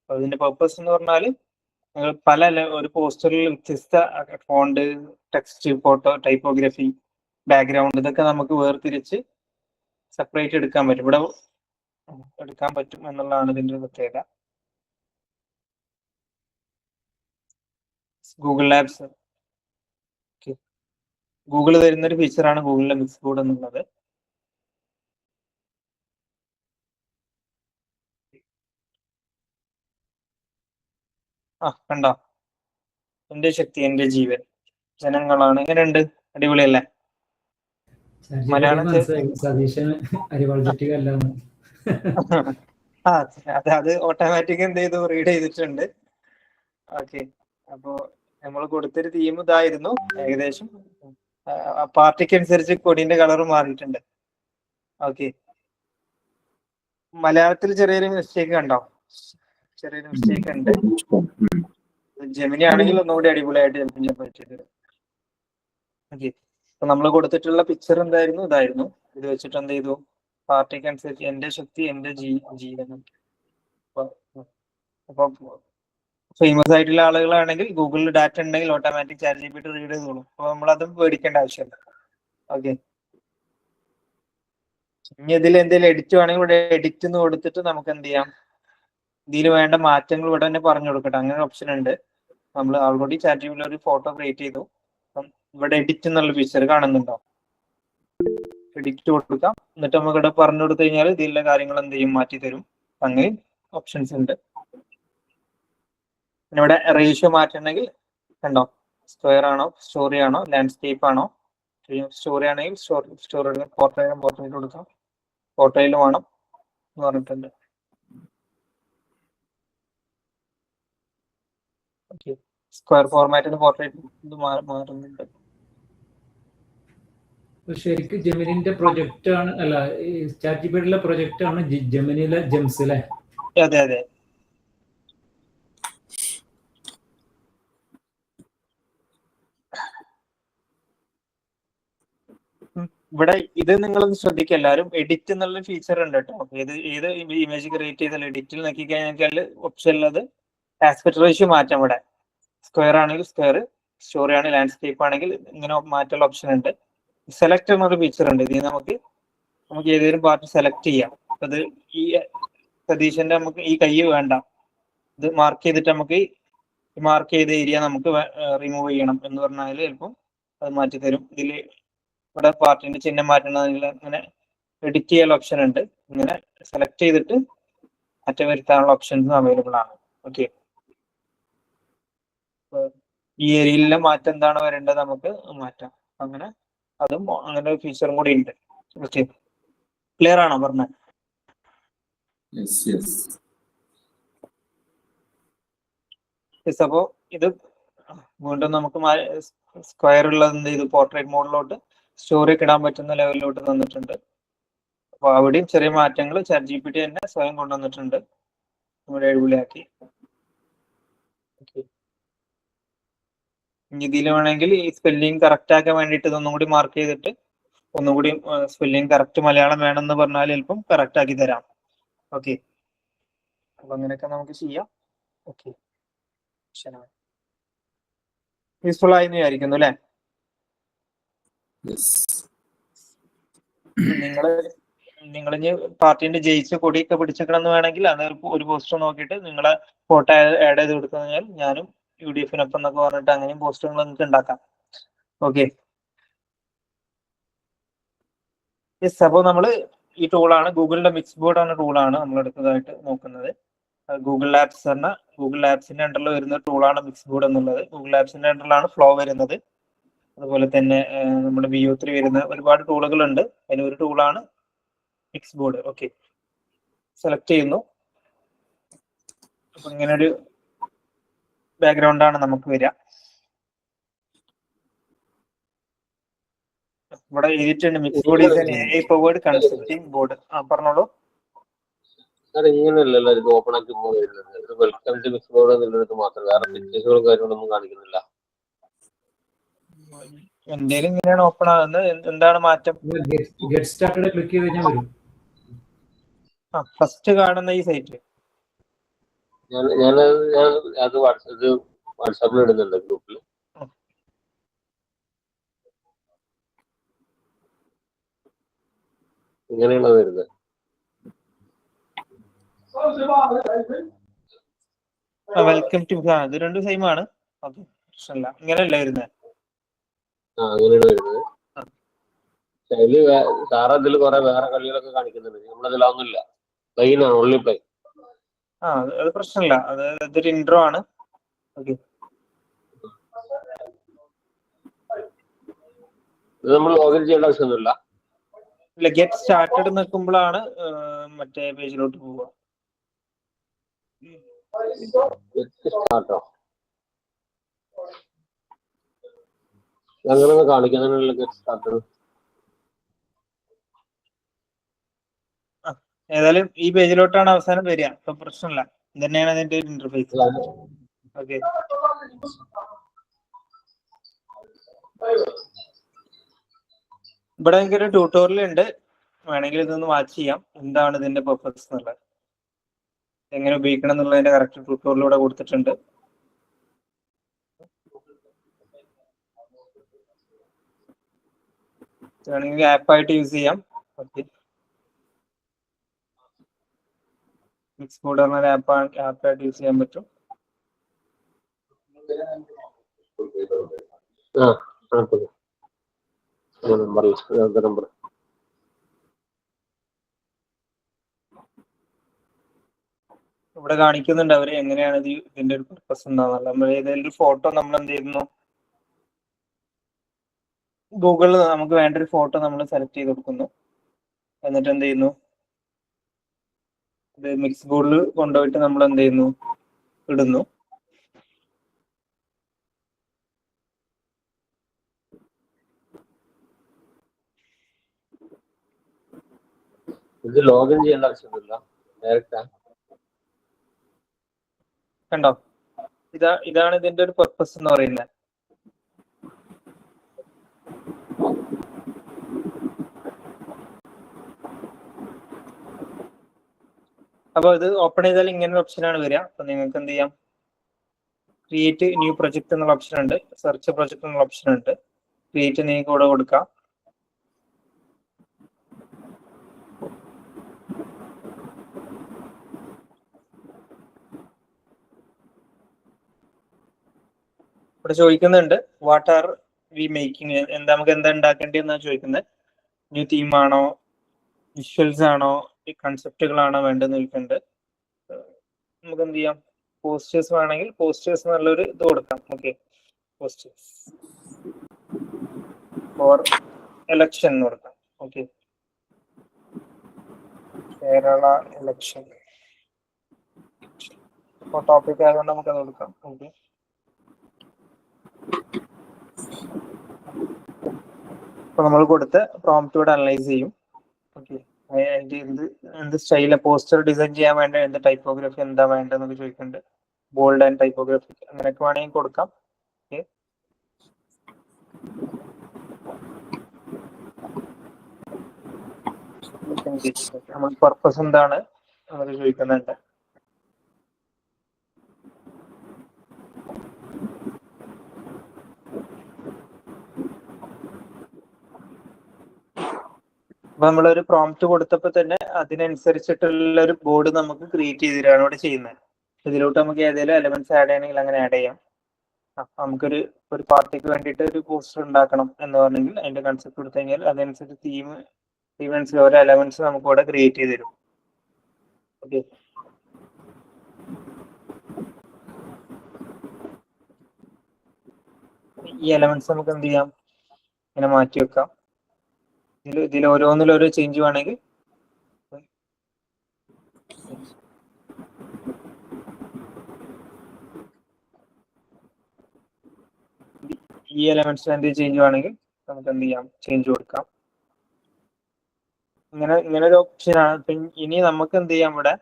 അപ്പൊ അതിന്റെ പർപ്പസ് എന്ന് പറഞ്ഞാൽ പല ഒരു പോസ്റ്ററിൽ വ്യത്യസ്ത font, text, photo, typography, background ഇതൊക്കെ നമുക്ക് വേർതിരിച്ച് സെപ്പറേറ്റ് എടുക്കാൻ പറ്റും, ഇവിടെ എടുക്കാൻ പറ്റും എന്നുള്ളതാണ് ഇതിന്റെ പ്രത്യേകത. ഗൂഗിൾ ലാബ്സ്, ഗൂഗിൾ തരുന്ന ഒരു ഫീച്ചറാണ് ഗൂഗിളിലെ മിക്സ് ബോർഡ് എന്നുള്ളത്. കണ്ടോ, എന്റെ ശക്തി എന്റെ ജീവൻ, ജനങ്ങളാണ്. എങ്ങനെയുണ്ട്, അടിപൊളിയല്ലേ? മലയാളം അത് ഓട്ടോമാറ്റിക് എന്ത് ചെയ്തു, റീഡ് ചെയ്തിട്ടുണ്ട്. ഓക്കെ, അപ്പോ നമ്മൾ കൊടുത്തൊരു തീം ഇതായിരുന്നു. ഏകദേശം പാർട്ടിക്ക് അനുസരിച്ച് കൊടിന്റെ കളർ മാറിയിട്ടുണ്ട്. ഓക്കെ, മലയാളത്തിൽ ചെറിയൊരു മിസ്റ്റേക്ക് കണ്ടോ? ചെറിയൊരു മിസ്റ്റേക്ക് ഉണ്ട്. ജെമിനി ആണെങ്കിൽ ഒന്നുകൂടി അടിപൊളിയായിട്ട് ചിലപ്പോൾ പറ്റിയത്. ഓക്കെ, അപ്പൊ നമ്മൾ കൊടുത്തിട്ടുള്ള പിക്ചർ എന്തായിരുന്നു, ഇതായിരുന്നു. ഇത് വെച്ചിട്ട് എന്ത് ചെയ്തു, പാർട്ടിക്ക് അനുസരിച്ച് എന്റെ ശക്തി എന്റെ ജീവൻ. അപ്പൊ ഫേമസ് ആയിട്ടുള്ള ആളുകളാണെങ്കിൽ ഗൂഗിളിൽ ഡാറ്റ ഉണ്ടെങ്കിൽ ഓട്ടോമാറ്റിക് ChatGPT റീഡ് ചെയ്തോളും. അപ്പൊ നമ്മളതും പേടിക്കേണ്ട ആവശ്യമില്ല. ഓക്കെ, ഇനി ഇതിൽ എന്തെങ്കിലും എഡിറ്റ് വേണമെങ്കിൽ ഇവിടെ എഡിറ്റ് എന്ന് കൊടുത്തിട്ട് നമുക്ക് എന്ത് ചെയ്യാം, ഇതിൽ വേണ്ട മാറ്റങ്ങൾ ഇവിടെ തന്നെ പറഞ്ഞു കൊടുക്കട്ടെ. അങ്ങനെ ഓപ്ഷൻ ഉണ്ട്. നമ്മൾ ഓൾറെഡി ChatGPT ഒരു ഫോട്ടോ ക്രിയേറ്റ് ചെയ്തു. ഇവിടെ എഡിറ്റ് എന്നുള്ള ഫീച്ചർ കാണുന്നുണ്ടോ? എഡിറ്റ് കൊടുക്കാം. എന്നിട്ട് നമുക്ക് ഇവിടെ പറഞ്ഞു കൊടുത്തു കഴിഞ്ഞാൽ ഇതിലെ കാര്യങ്ങൾ എന്ത് ചെയ്യും, മാറ്റി തരും. അങ്ങനെ ഓപ്ഷൻസ് ഉണ്ട്. പിന്നെ ഇവിടെ റേഷ്യോ മാറ്റണമെങ്കിൽ കണ്ടോ, സ്ക്വയർ ആണോ, സ്റ്റോറി ആണോ, ലാൻഡ്സ്കേപ്പ് ആണോ. സ്റ്റോറി ആണെങ്കിൽ സ്റ്റോറി പോർട്രേറ്റ് കൊടുക്കാം. ഫോട്ടോയിൽ വേണം എന്ന് പറഞ്ഞിട്ടുണ്ട്. ഓക്കെ, സ്ക്വയർ ഫോർമാറ്റിന് പോർട്രേറ്റ് ഇത് മാറുന്നുണ്ട്. ശരിക്കും ജെമിനിന്റെ പ്രൊജക്റ്റ് ആണ്, അല്ല ChatGPTയിലെ പ്രൊജക്റ്റ് ആണ് ജെമിനിയിലെ ജെംസ് അല്ലേ? അതെ അതെ, ഇവിടെ ഇത് നിങ്ങളൊന്ന് ശ്രദ്ധിക്കുക എല്ലാവരും. എഡിറ്റ് എന്നുള്ള ഫീച്ചർ ഉണ്ട് കേട്ടോ. ഏത് ഇമേജ് ക്രിയേറ്റ് ചെയ്താൽ എഡിറ്റിൽ നോക്കി കഴിഞ്ഞാൽ ഓപ്ഷൻ ഉള്ളത് ആസ്പെക്ട് റേഷ്യോ മാറ്റാം. ഇവിടെ സ്ക്വയർ ആണെങ്കിൽ സ്ക്വയർ, സ്റ്റോറി ആണെങ്കിൽ ലാൻഡ്സ്കേപ്പ് ആണെങ്കിൽ ഇങ്ങനെ മാറ്റുള്ള ഓപ്ഷൻ ഉണ്ട്. സെലക്ട് എന്നൊരു ഫീച്ചർ ഉണ്ട്. ഇതിൽ നമുക്ക് ഏതെങ്കിലും പാർട്ട് സെലക്ട് ചെയ്യാം. അത് ഈ സതീശന്റെ നമുക്ക് ഈ കൈ വേണ്ട, ഇത് മാർക്ക് ചെയ്തിട്ട് നമുക്ക് മാർക്ക് ചെയ്ത ഏരിയ നമുക്ക് റിമൂവ് ചെയ്യണം എന്ന് പറഞ്ഞാൽ ചിലപ്പം അത് മാറ്റി തരും. ഇതിൽ ഇവിടെ പാർട്ടിന്റെ ചിഹ്നം മാറ്റണമെങ്കിൽ അങ്ങനെ എഡിറ്റ് ചെയ്യാനുള്ള ഓപ്ഷൻ ഉണ്ട്. ഇങ്ങനെ സെലക്ട് ചെയ്തിട്ട് മാറ്റം വരുത്താനുള്ള ഓപ്ഷൻസും അവൈലബിൾ ആണ്. ഓക്കെ, ഈ ഏരിയയിലെ മാറ്റം എന്താണ് വരേണ്ടത് നമുക്ക് മാറ്റാം. അങ്ങനെ അതും അങ്ങനെ ഒരു ഫീച്ചറും കൂടി ഉണ്ട്. ഓക്കെ, ക്ലിയർ ആണോ പറഞ്ഞത്? അപ്പോ ഇത് വീണ്ടും നമുക്ക് സ്ക്വയർ ഉള്ളത് എന്ത് ചെയ്തു, പോർട്രേറ്റ് മോഡിലോട്ട് സ്റ്റോറി ഇടാൻ പറ്റുന്ന ലെവലിലോട്ട് തന്നിട്ടുണ്ട്. അപ്പൊ അവിടെയും ചെറിയ മാറ്റങ്ങൾ ChatGPT തന്നെ സ്വയം കൊണ്ടുവന്നിട്ടുണ്ട്, നമ്മുടെ അടിപൊളിയാക്കി. ഇതിൽ വേണമെങ്കിൽ ഈ സ്പെല്ലിംഗ് കറക്റ്റ് ആക്കാൻ വേണ്ടിയിട്ട് ഇതൊന്നും കൂടി മാർക്ക് ചെയ്തിട്ട് ഒന്നുകൂടി സ്പെല്ലിംഗ് കറക്റ്റ് മലയാളം വേണമെന്ന് പറഞ്ഞാൽ ചിലപ്പം കറക്റ്റ് ആക്കി തരാം. ഓക്കെ, അപ്പൊ അങ്ങനെയൊക്കെ നമുക്ക് ചെയ്യാം. ഓക്കെ, യൂസ്ഫുൾ ആയി വിചാരിക്കുന്നു അല്ലെ? നിങ്ങളിഞ്ഞ് പാർട്ടിന്റെ ജയിച്ച കൊടിയൊക്കെ പിടിച്ചേക്കണമെന്ന് വേണമെങ്കിൽ അത് ഒരു പോസ്റ്റർ നോക്കിയിട്ട് നിങ്ങളെ ഫോട്ടോ ആഡ് ചെയ്ത് കൊടുത്തു കഴിഞ്ഞാൽ ഞാനും UDF-നൊപ്പം എന്നൊക്കെ പറഞ്ഞിട്ട് അങ്ങനെയും പോസ്റ്ററുകൾ നിങ്ങൾക്ക് ഉണ്ടാക്കാം. Okay, yes. അപ്പോൾ നമ്മൾ ഈ ടൂളാണ് ഗൂഗിളിന്റെ മിക്സ് ബോർഡ് എന്ന ടൂളാണ് നമ്മൾ അടുത്തതായിട്ട് നോക്കുന്നത്. ഗൂഗിൾ ആപ്സ് എന്ന ഗൂഗിൾ ആപ്സിന്റെ അണ്ടറിൽ വരുന്ന ടൂളാണ് മിക്സ് ബോർഡ് എന്നുള്ളത്. ഗൂഗിൾ ആപ്സിന്റെ അണ്ടറിലാണ് ഫ്ലോ വരുന്നത്. അതുപോലെ തന്നെ നമ്മുടെ VO3 വരുന്ന ഒരുപാട് ടൂളുകൾ ഉണ്ട്. അതിനൊരു ടൂളാണ് മിക്സ് ബോർഡ്. ഓക്കെ, സെലക്ട് ചെയ്യുന്നു. അപ്പൊ ഇങ്ങനെ ഒരു ബാക്ക്ഗ്രൗണ്ട് ആണ് നമുക്ക് വരിക. ഇവിടെ എഴുതിയിട്ടുണ്ട് mix board is an AI powered consulting board. പറഞ്ഞോളൂ. ഇങ്ങനെയല്ലല്ലോ ഇത് ഓപ്പൺ ആക്കി വരുന്നത്. വെൽക്കം ടു മിക്സ് ബോർഡ് എന്നുള്ളത് മാത്രം, വേറെ ഫീച്ചേഴ്സുകളും കാര്യങ്ങളൊന്നും കാണിക്കുന്നില്ല. എന്തേലും ഇങ്ങനെയാണ് ഓപ്പൺ ആകുന്നത്. എന്താണ് മാറ്റം? ഗെറ്റ് സ്റ്റാർട്ടഡ് ക്ലിക്ക് ചെയ്ത് കഴിഞ്ഞാൽ വരും. ഫസ്റ്റ് കാണുന്ന ഈ സൈറ്റ് ഞാൻ വാട്സാപ്പിൽ ഇടുന്നുണ്ട് ഗ്രൂപ്പിൽ. ഇങ്ങനെയാണ് വരുന്നത്. വെൽക്കം ടു, ഇത് രണ്ടും സെയിം ആണ്. ഓക്കെ, പ്രശ്നമില്ല. ഇങ്ങനെയല്ല വരുന്നത്. അങ്ങനെയാണ് വരുന്നത്. അതില് സാറ് ഇതിൽ കുറെ വേറെ കളികളൊക്കെ കാണിക്കുന്നുണ്ട്. നമ്മളതിലൊന്നുമില്ല. പ്ലെയിൻ ആണ്, ഓൺലി പ്ലെയിൻ. അത് പ്രശ്നമില്ല. ഇതൊരു ഇൻട്രോ ആണ്. ഓക്കെ, ഇത് നമ്മൾ ലോഗിൻ ചെയ്യേണ്ട ആവശ്യമൊന്നുമില്ല. ഇല്ല, ഗെറ്റ് സ്റ്റാർട്ടഡ് നിൽക്കുമ്പോഴാണ് മറ്റേ പേജിലോട്ട് പോവുക. സ്റ്റാർട്ടോ അങ്ങനെ കാണിക്കുന്നില്ല. ഗെറ്റ് സ്റ്റാർട്ടഡ് ഏതായാലും ഈ പേജിലോട്ടാണ് അവസാനം വരിക. അപ്പൊ പ്രശ്നമില്ല. ഇതന്നെയാണ് അതിന്റെ ഒരു ഇന്റർഫേസ്. ഓക്കെ, ഇവിടെ എനിക്കൊരു ട്യൂട്ടോറിയൽ ഉണ്ട്, വേണമെങ്കിൽ ഇതൊന്ന് വാച്ച് ചെയ്യാം. എന്താണ് ഇതിന്റെ പർപ്പസ് എന്നുള്ളത്, എങ്ങനെ ഉപയോഗിക്കണം എന്നുള്ളതിന്റെ കറക്റ്റ് ട്യൂട്ടോറിയൽ ഇവിടെ കൊടുത്തിട്ടുണ്ട്. വേണമെങ്കിൽ ആപ്പായിട്ട് യൂസ് ചെയ്യാം. ഓക്കെ, മിക്സ് ബോർഡ് പറഞ്ഞ ആപ്പായിട്ട് യൂസ് ചെയ്യാൻ പറ്റും. നമ്പർ ഇവിടെ കാണിക്കുന്നുണ്ട് അവര് എങ്ങനെയാണ് ഇതിന്റെ ഒരു പർപ്പസ് എന്താണെന്നല്ല. നമ്മൾ ഏതെങ്കിലും ഒരു ഫോട്ടോ നമ്മൾ എന്ത് ചെയ്യുന്നു, ഗൂഗിളിൽ നമുക്ക് വേണ്ട ഒരു ഫോട്ടോ നമ്മൾ സെലക്ട് ചെയ്ത് കൊടുക്കുന്നു. എന്നിട്ട് എന്ത് ചെയ്യുന്നു, ഇത് മിക്സ് ബോർഡിൽ കൊണ്ടുപോയിട്ട് നമ്മൾ എന്ത് ചെയ്യുന്നു, ഇടുന്നു. ഇത് ലോഗിൻ ചെയ്യേണ്ട ആവശ്യമൊന്നുമില്ല, ഡയറക്റ്റ്. കണ്ടോ, ഇതാണ് ഇതിന്റെ ഒരു പർപ്പസ് എന്ന് പറയുന്നത്. അപ്പൊ ഇത് ഓപ്പൺ ചെയ്താൽ ഇങ്ങനെ ഒരു ഓപ്ഷനാണ് വരിക. അപ്പൊ നിങ്ങൾക്ക് എന്ത് ചെയ്യാം, ക്രിയേറ്റ് ന്യൂ പ്രൊജക്ട് എന്നുള്ള ഓപ്ഷൻ ഉണ്ട്, സെർച്ച് പ്രൊജക്ട് എന്നുള്ള ഓപ്ഷൻ ഉണ്ട്. ക്രിയേറ്റ് നിങ്ങൾക്ക് ഇവിടെ കൊടുക്കാം. ഇവിടെ ചോദിക്കുന്നുണ്ട് വാട്ട് ആർ വി മേക്കിംഗ്, നമുക്ക് എന്താ ഉണ്ടാക്കേണ്ടതെന്നാണ് ചോദിക്കുന്നത്. ന്യൂ തീം ആണോ, വിഷ്വൽസ് ആണോ, ഈ കൺസെപ്റ്റുകളാണോ വേണ്ടതെന്ന് ചോദിക്കുന്നുണ്ട്. നമുക്ക് എന്ത് ചെയ്യാം, പോസ്റ്റേഴ്സ് വേണമെങ്കിൽ പോസ്റ്റേഴ്സ് എന്നുള്ളൊരു ഇത് കൊടുക്കാം. ഓക്കെ, പോസ്റ്റേഴ്സ് ഫോർ എലക്ഷൻ എന്ന് കൊടുക്കാം. ഓക്കെ, കേരള എലക്ഷൻ ഇപ്പോൾ ടോപ്പിക് ആയതുകൊണ്ട് നമുക്ക് അത് കൊടുക്കാം. ഓക്കെ, അപ്പൊ നമ്മൾ കൊടുത്ത് പ്രോംപ്റ്റോട് അനലൈസ് ചെയ്യും. ഓക്കെ, അതിന്റെ എന്ത് സ്റ്റൈല പോസ്റ്റർ ഡിസൈൻ ചെയ്യാൻ വേണ്ട എന്ത് ടൈപ്പോഗ്രഫി എന്താ വേണ്ടതെന്നൊക്കെ ചോദിക്കുന്നുണ്ട്. ബോൾഡ് ആൻഡ് ടൈപ്പോഗ്രഫി അങ്ങനെയൊക്കെ വേണമെങ്കിൽ കൊടുക്കാം. ഓക്കെ, നമ്മൾ പർപ്പസ് എന്താണ് എന്നൊക്കെ ചോദിക്കുന്നുണ്ട്. അപ്പൊ നമ്മളൊരു പ്രോംപ്റ്റ് കൊടുത്തപ്പോൾ തന്നെ അതിനനുസരിച്ചിട്ടുള്ള ഒരു ബോർഡ് നമുക്ക് ക്രിയേറ്റ് ചെയ്ത് തരാണ് ഇവിടെ ചെയ്യുന്നത്. ഇതിലോട്ട് നമുക്ക് ഏതെങ്കിലും എലമെന്റ്സ് ആഡ് ചെയ്യണമെങ്കിൽ അങ്ങനെ ആഡ് ചെയ്യാം. അപ്പൊ നമുക്കൊരു പാർട്ടിക്ക് വേണ്ടിയിട്ട് ഒരു പോസ്റ്റർ ഉണ്ടാക്കണം എന്ന് പറഞ്ഞെങ്കിൽ അതിന്റെ കൺസെപ്റ്റ് കൊടുത്തു കഴിഞ്ഞാൽ അതനുസരിച്ച് തീം ഓരോ എലമെന്റ്സ് നമുക്ക് ഇവിടെ ക്രിയേറ്റ് ചെയ്ത് തരും. ഓക്കെ, ഈ എലമെന്റ്സ് നമുക്ക് എന്ത് ചെയ്യാം, ഇങ്ങനെ മാറ്റി വെക്കാം. ഇതിൽ ഓരോന്നിലോരോ ചേഞ്ച് വേണമെങ്കിൽ ഈ എലമെന്റ്സിന് എന്ത് ചേഞ്ച് വേണമെങ്കിൽ നമുക്ക് എന്ത് ചെയ്യാം, ചേഞ്ച് കൊടുക്കാം. ഇങ്ങനെ ഒരു ഓപ്ഷനാണ്. ഇനി നമുക്ക് എന്ത് ചെയ്യാം, ഇവിടെ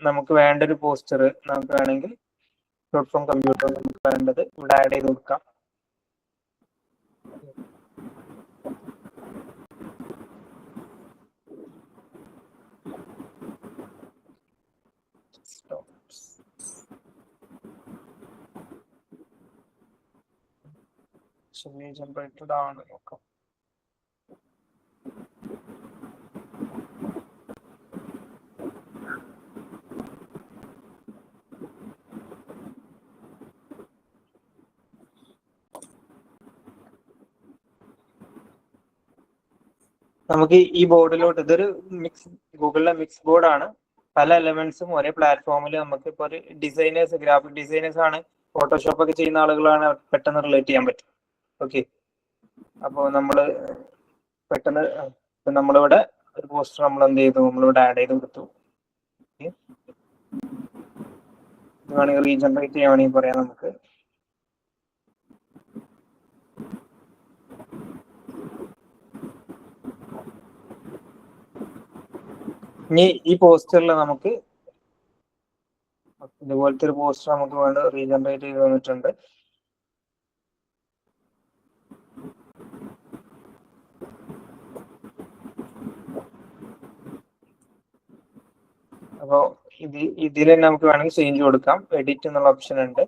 നമുക്ക് വേണ്ട ഒരു പോസ്റ്റർ നമുക്ക് വേണമെങ്കിൽ ഡോട്ട് ഫ്രം കമ്പ്യൂട്ടർ നമുക്ക് വേണ്ടത് ഇവിടെ ആഡ് ചെയ്ത് കൊടുക്കാം. ജനറേറ്റഡ് ആണ് നോക്കാം. നമുക്ക് ഈ ബോർഡിലോട്ട് ഇതൊരു ഗൂഗിളിലെ മിക്സ് ബോർഡാണ്. പല എലമെന്റ്സും ഒരേ പ്ലാറ്റ്ഫോമിൽ നമുക്ക് ഇപ്പോൾ ഒരു ഡിസൈനേഴ്സ്, ഗ്രാഫിക് ഡിസൈനേഴ്സ് ആണ്, ഫോട്ടോഷോപ്പ് ഒക്കെ ചെയ്യുന്ന ആളുകളാണ് പെട്ടെന്ന് റിലേറ്റ് ചെയ്യാൻ പറ്റും. ഓക്കെ, അപ്പോൾ നമ്മൾ പെട്ടെന്ന് നമ്മളിവിടെ ഒരു പോസ്റ്റർ നമ്മൾ എന്ത് ചെയ്തു, നമ്മളിവിടെ ആഡ് ചെയ്ത് കൊടുത്തു. ഇത് വേണമെങ്കിൽ റീജനറേറ്റ് ചെയ്യാൻ വേണമെങ്കിൽ പറയാം നമുക്ക്. ഇനി ഈ പോസ്റ്ററിൽ നമുക്ക് ഇതുപോലത്തെ ഒരു പോസ്റ്റർ നമുക്ക് വേണ്ട റീജനറേറ്റ് ചെയ്ത് തന്നിട്ടുണ്ട്. അപ്പോൾ ഇതിൽ തന്നെ നമുക്ക് വേണമെങ്കിൽ ചേഞ്ച് കൊടുക്കാം. എഡിറ്റ് എന്നുള്ള ഓപ്ഷൻ ഉണ്ട്.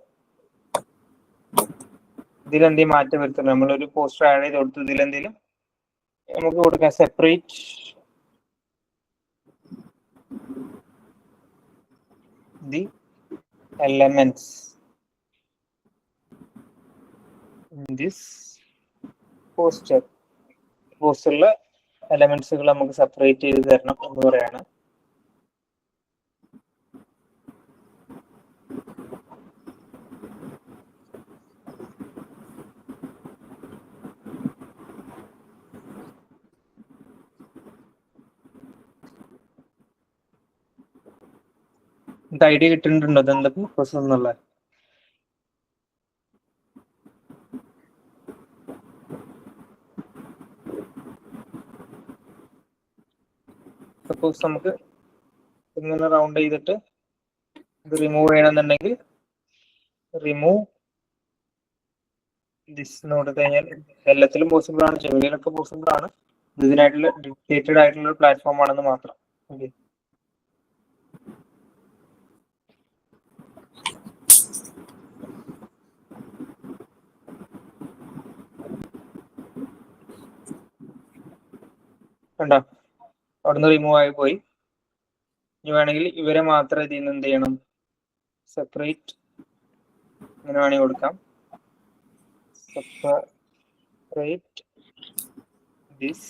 ഇതിലെന്തെങ്കിലും മാറ്റം വരുത്തുന്നത്, നമ്മളൊരു പോസ്റ്റർ ആഡ് ചെയ്ത് കൊടുത്തു, ഇതിലെന്തെങ്കിലും നമുക്ക് കൊടുക്കാം. Separate the elements in this പോസ്റ്ററിലെ എലമെന്റ്സുകൾ നമുക്ക് സെപ്പറേറ്റ് ചെയ്ത് തരണം എന്ന് പറയാണ്. ഐഡിയ കിട്ടുന്നുണ്ടോ അതെന്താ പർപ്പസ് എന്നുള്ള? സപ്പോസ് നമുക്ക് ഇങ്ങനെ റൗണ്ട് ചെയ്തിട്ട് ഇത് റിമൂവ് ചെയ്യണമെന്നുണ്ടെങ്കിൽ റിമൂവ് ദിസ് എന്ന് കൊടുത്തു കഴിഞ്ഞാൽ എല്ലാത്തിലും പോസിബിൾ ആണ്, ജെമിനിയിലൊക്കെ പോസിബിൾ ആണ്. ഇതിനായിട്ടുള്ള ഡെഡിക്കേറ്റഡ് ആയിട്ടുള്ള ഒരു പ്ലാറ്റ്ഫോം ആണെന്ന് മാത്രം. ഓക്കെ, കണ്ടോ, അവിടുന്ന് റിമൂവ് ആയി പോയി. ഇനി വേണമെങ്കിൽ ഇവരെ മാത്രം ഇതിൽ നിന്ന് എന്ത് ചെയ്യണം, സെപ്പറേറ്റ് ഇങ്ങനെ വേണമെങ്കിൽ കൊടുക്കാം. സെപ്പറേറ്റ് ദിസ്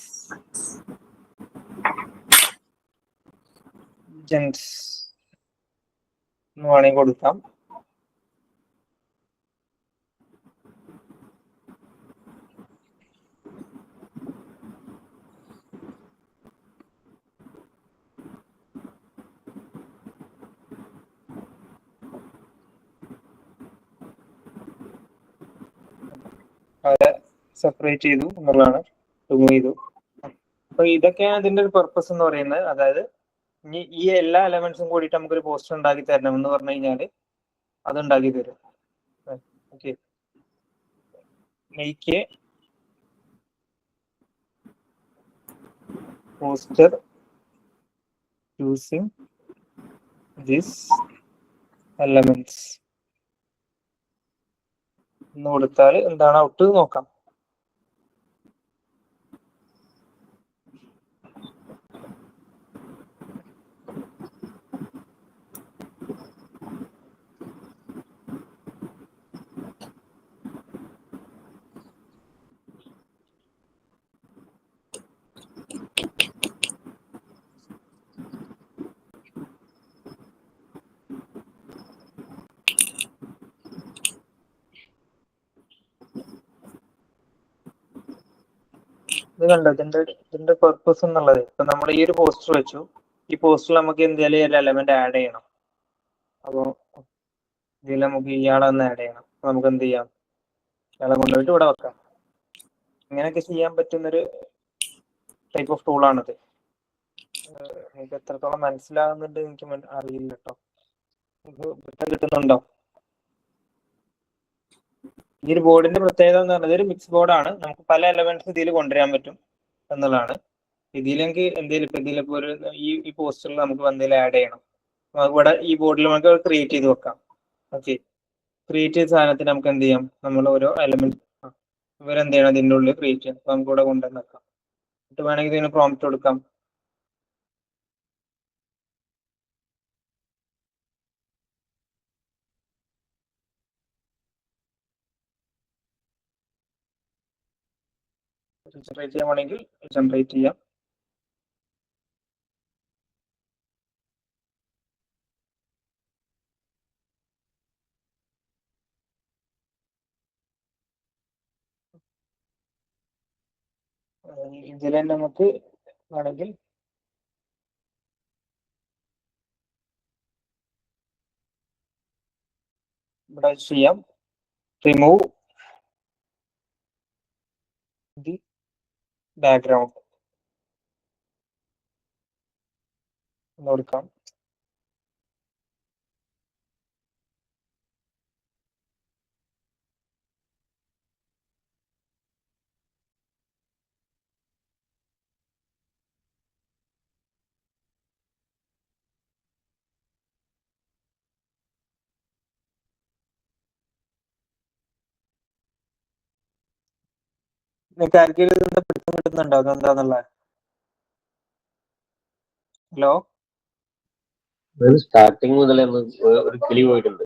ജെൻസ് എന്ന് വേണമെങ്കിൽ കൊടുക്കാം. അവരെ സെപ്പറേറ്റ് ചെയ്തു എന്നുള്ളതാണ്, റിമൂവ് ചെയ്തു. അപ്പൊ ഇതൊക്കെയാണ് ഇതിന്റെ ഒരു പർപ്പസ് എന്ന് പറയുന്നത്. അതായത് ഇനി ഈ എല്ലാ എലമെന്റ്സും കൂടിയിട്ട് നമുക്കൊരു പോസ്റ്റർ ഉണ്ടാക്കി തരണം എന്ന് പറഞ്ഞു കഴിഞ്ഞാൽ അത് ഉണ്ടാക്കി തരും. Okay, make poster using this elements എന്ന് കൊടുത്താൽ എന്താണ് ഔട്ട് നോക്കാം. ഇത് കണ്ടോ ഇതിന്റെ പർപ്പസ് എന്നുള്ളത്. ഇപ്പൊ നമ്മൾ ഈ ഒരു പോസ്റ്റർ വെച്ചു, ഈ പോസ്റ്ററിൽ നമുക്ക് എന്തെങ്കിലും ഒരു എലമെന്റ് ആഡ് ചെയ്യണം. അപ്പോ ഇതിൽ നമുക്ക് ഇയാളെ ഒന്ന് ആഡ് ചെയ്യണം. അപ്പൊ നമുക്ക് എന്ത് ചെയ്യാം, ഇയാളെ കൊണ്ടുപോയിട്ട് ഇവിടെ വെക്കാം. ഇങ്ങനെയൊക്കെ ചെയ്യാൻ പറ്റുന്നൊരു ടൈപ്പ് ഓഫ് ടൂളാണിത്. എനിക്ക് എത്രത്തോളം മനസ്സിലാകുന്നുണ്ട് എനിക്ക് അറിയില്ല കേട്ടോ. കിട്ടുന്നുണ്ടോ? ഈ ഒരു ബോർഡിന്റെ പ്രത്യേകത എന്ന് പറഞ്ഞത് ഒരു മിക്സ് ബോർഡാണ്. നമുക്ക് പല എലമെന്റ്സ് ഇതിൽ കൊണ്ടുവരാൻ പറ്റും എന്നുള്ളതാണ്. ഇതിലെങ്കിൽ എന്തെങ്കിലും ഇപ്പൊ ഇതിലിപ്പോ ഒരു ഈ പോസ്റ്ററിൽ നമുക്ക് എന്തെങ്കിലും ആഡ് ചെയ്യണം, നമുക്ക് ഇവിടെ ഈ ബോർഡിൽ നമുക്ക് ക്രിയേറ്റ് ചെയ്ത് വെക്കാം. ഓക്കെ, ക്രിയേറ്റ് ചെയ്ത സാധനത്തിന് നമുക്ക് എന്ത് ചെയ്യാം, നമ്മൾ ഓരോ എലമെന്റ് ഇവരെന്ത് ചെയ്യണം ഇതിൻ്റെ ഉള്ളിൽ ക്രിയേറ്റ് ചെയ്യാം. അപ്പൊ നമുക്ക് ഇവിടെ കൊണ്ടുവന്ന് വെക്കാം. എന്നിട്ട് വേണമെങ്കിൽ ഇതിന് പ്രോംപ്റ്റ് കൊടുക്കാം. ജനറേറ്റ് ചെയ്യാൻ വേണമെങ്കിൽ ജനറേറ്റ് ചെയ്യാം. ഇതിൽ തന്നെ നമുക്ക് വേണമെങ്കിൽ ഇവിടെ ചെയ്യാം, റിമൂവ് ദി ബാക്ക്ഗ്രൗണ്ട് എന്ന് കൊടുക്കാം. നിങ്ങൾക്ക് ആർക്കെങ്കിലും ഇതിന്റെ പിടുത്തം കിട്ടുന്നുണ്ടോ അതെന്താന്നുള്ളത്? ഹലോ, സ്റ്റാർട്ടിങ് മുതലേ ഒരു കിളി പോയിട്ടുണ്ട്.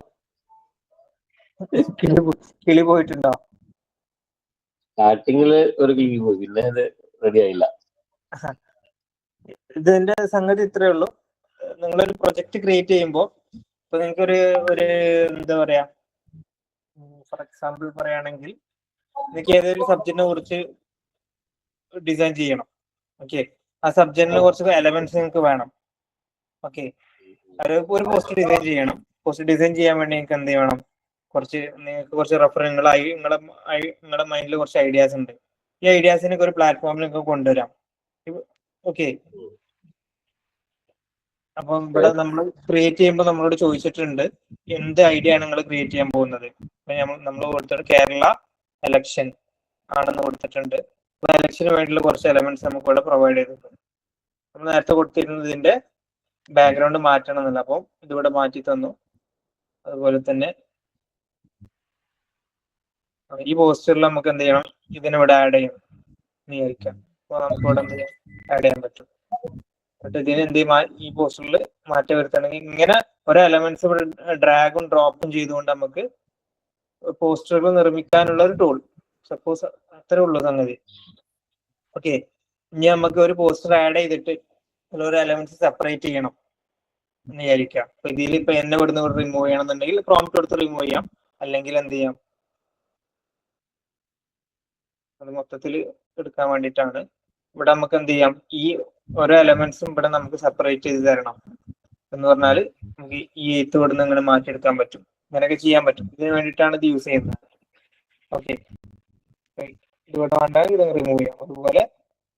കിളി പോയിട്ടുണ്ടോ? സ്റ്റാർട്ടിങ്ങില് ഒരു കിളി പോയി, പിന്നെ അത് റെഡി ആയില്ല. ഇതിന്റെ സംഗതി ഇത്രേ ഉള്ളൂ. നിങ്ങളൊരു പ്രൊജക്ട് ക്രിയേറ്റ് ചെയ്യുമ്പോൾ ഇപ്പൊ നിങ്ങൾക്കൊരു എന്താ പറയാ, ഫോർ എക്സാമ്പിൾ പറയുകയാണെങ്കിൽ നിങ്ങൾക്ക് ഏതൊരു സബ്ജക്റ്റിനെ കുറിച്ച് ഡിസൈൻ ചെയ്യണം. ഓക്കെ, ആ സബ്ജക്റ്റിന് കുറച്ച് എലമെന്റ്സ് നിങ്ങൾക്ക് വേണം. ഓക്കെ, ഒരു പോസ്റ്റ് ഡിസൈൻ ചെയ്യണം. പോസ്റ്റ് ഡിസൈൻ ചെയ്യാൻ വേണ്ടി നിങ്ങൾക്ക് എന്ത് ചെയ്യണം, നിങ്ങൾക്ക് കുറച്ച് നിങ്ങളുടെ മൈൻഡിൽ കുറച്ച് ഐഡിയാസ് ഉണ്ട്. ഈ ഐഡിയാസിനൊക്കെ ഒരു പ്ലാറ്റ്ഫോമിൽ നിങ്ങൾക്ക് കൊണ്ടുവരാം. ഓക്കെ, അപ്പം ഇവിടെ നമ്മൾ ക്രിയേറ്റ് ചെയ്യുമ്പോൾ നമ്മളോട് ചോദിച്ചിട്ടുണ്ട് എന്ത് ഐഡിയ ആണ് നിങ്ങൾ ക്രിയേറ്റ് ചെയ്യാൻ പോകുന്നത്. നമ്മൾ കൊടുത്തിട്ട് കേരള എലക്ഷൻ ആണെന്ന് കൊടുത്തിട്ടുണ്ട്. എലക്ഷന് വേണ്ടിയുള്ള കുറച്ച് എലമെന്റ്സ് നമുക്ക് ഇവിടെ പ്രൊവൈഡ് ചെയ്തിട്ടുണ്ട്. നമ്മൾ നേരത്തെ കൊടുത്തിരുന്നതിന്റെ ബാക്ക്ഗ്രൗണ്ട് മാറ്റണം എന്നല്ല, അപ്പം ഇതിവിടെ മാറ്റി തന്നു. അതുപോലെ തന്നെ ഈ പോസ്റ്ററിൽ നമുക്ക് എന്ത് ചെയ്യണം, ഇതിനിവിടെ ആഡ് ചെയ്യണം എന്ന് വിചാരിക്കാം. അപ്പൊ നമുക്ക് ഇവിടെ എന്ത് ചെയ്യാം, ആഡ് ചെയ്യാൻ പറ്റും. എന്നിട്ട് ഇതിന് എന്ത് ചെയ്യും, ഈ പോസ്റ്ററിൽ മാറ്റം വരുത്തണമെങ്കിൽ ഇങ്ങനെ ഓരോ എലമെന്റ്സ് ഇവിടെ ഡ്രാഗും ഡ്രോപ്പും ചെയ്തുകൊണ്ട് നമുക്ക് പോസ്റ്ററുകൾ നിർമ്മിക്കാനുള്ള ഒരു ടൂൾ. സപ്പോസ് അത്രേ ഉള്ളൂ സംഗതി. ഓക്കെ, ഇനി നമുക്ക് ഒരു പോസ്റ്റർ ആഡ് ചെയ്തിട്ട് ഒരു എലമെന്റ്സ് സെപ്പറേറ്റ് ചെയ്യണം. എന്ന് വിചാരിക്കാം. അപ്പൊ ഇതിൽ ഇപ്പൊ എന്നെ ഇവിടുന്ന് റിമൂവ് ചെയ്യണമെന്നുണ്ടെങ്കിൽ പ്രോംപ്റ്റ് എടുത്ത് റിമൂവ് ചെയ്യാം, അല്ലെങ്കിൽ എന്ത് ചെയ്യാം, അത് മൊത്തത്തിൽ എടുക്കാൻ വേണ്ടിയിട്ടാണ്. ഇവിടെ നമുക്ക് എന്ത് ചെയ്യാം, ഈ ഓരോ എലമെന്റ്സും ഇവിടെ നമുക്ക് സെപ്പറേറ്റ് ചെയ്ത് തരണം എന്ന് പറഞ്ഞാൽ നമുക്ക് ഈ എയ്ത്ത് ഇവിടുന്ന് ഇങ്ങനെ മാറ്റിയെടുക്കാൻ പറ്റും. ഇങ്ങനെയൊക്കെ ചെയ്യാൻ പറ്റും. ഇതിന് വേണ്ടിയിട്ടാണ് ഇത് യൂസ് ചെയ്യുന്നത്. ഓക്കെ, ഇവിടെ വേണ്ടെങ്കിൽ ഇത് റിമൂവ് ചെയ്യാം. അതുപോലെ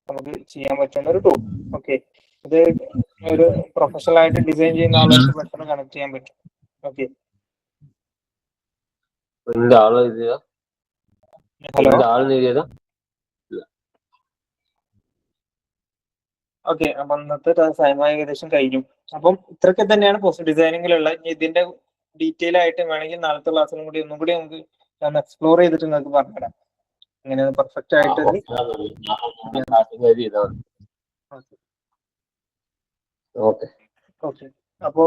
നമുക്ക് ചെയ്യാൻ പറ്റുന്ന ഒരു ടൂൾ. ഓക്കെ, ഇത് ഒരു പ്രൊഫഷണൽ ആയിട്ട് ഡിസൈൻ ചെയ്യുന്ന ആളുകൾക്ക് പെട്ടെന്ന് കണക്ട് ചെയ്യാൻ പറ്റും. ഓക്കെ, ആള് എഴുതിയതാ? ഹലോ, ആള് എഴുതിയതാ? ഓക്കെ. അപ്പൊ ഇന്നത്തെ ടൈം ഏകദേശം കഴിഞ്ഞു. അപ്പം ഇത്രയൊക്കെ തന്നെയാണ് പോസ്റ്റർ ഡിസൈനിങ്ങിലുള്ള. ഇതിന്റെ ഡീറ്റെയിൽ ആയിട്ട് വേണമെങ്കിൽ നാളത്തെ ക്ലാസ്സിലും കൂടി ഒന്നും കൂടി നമുക്ക് എക്സ്പ്ലോർ ചെയ്തിട്ട് നിങ്ങൾക്ക് പറഞ്ഞുതരാം. അങ്ങനെ പെർഫെക്റ്റ് ആയിട്ട് ഓക്കെ. ഓക്കെ. അപ്പോ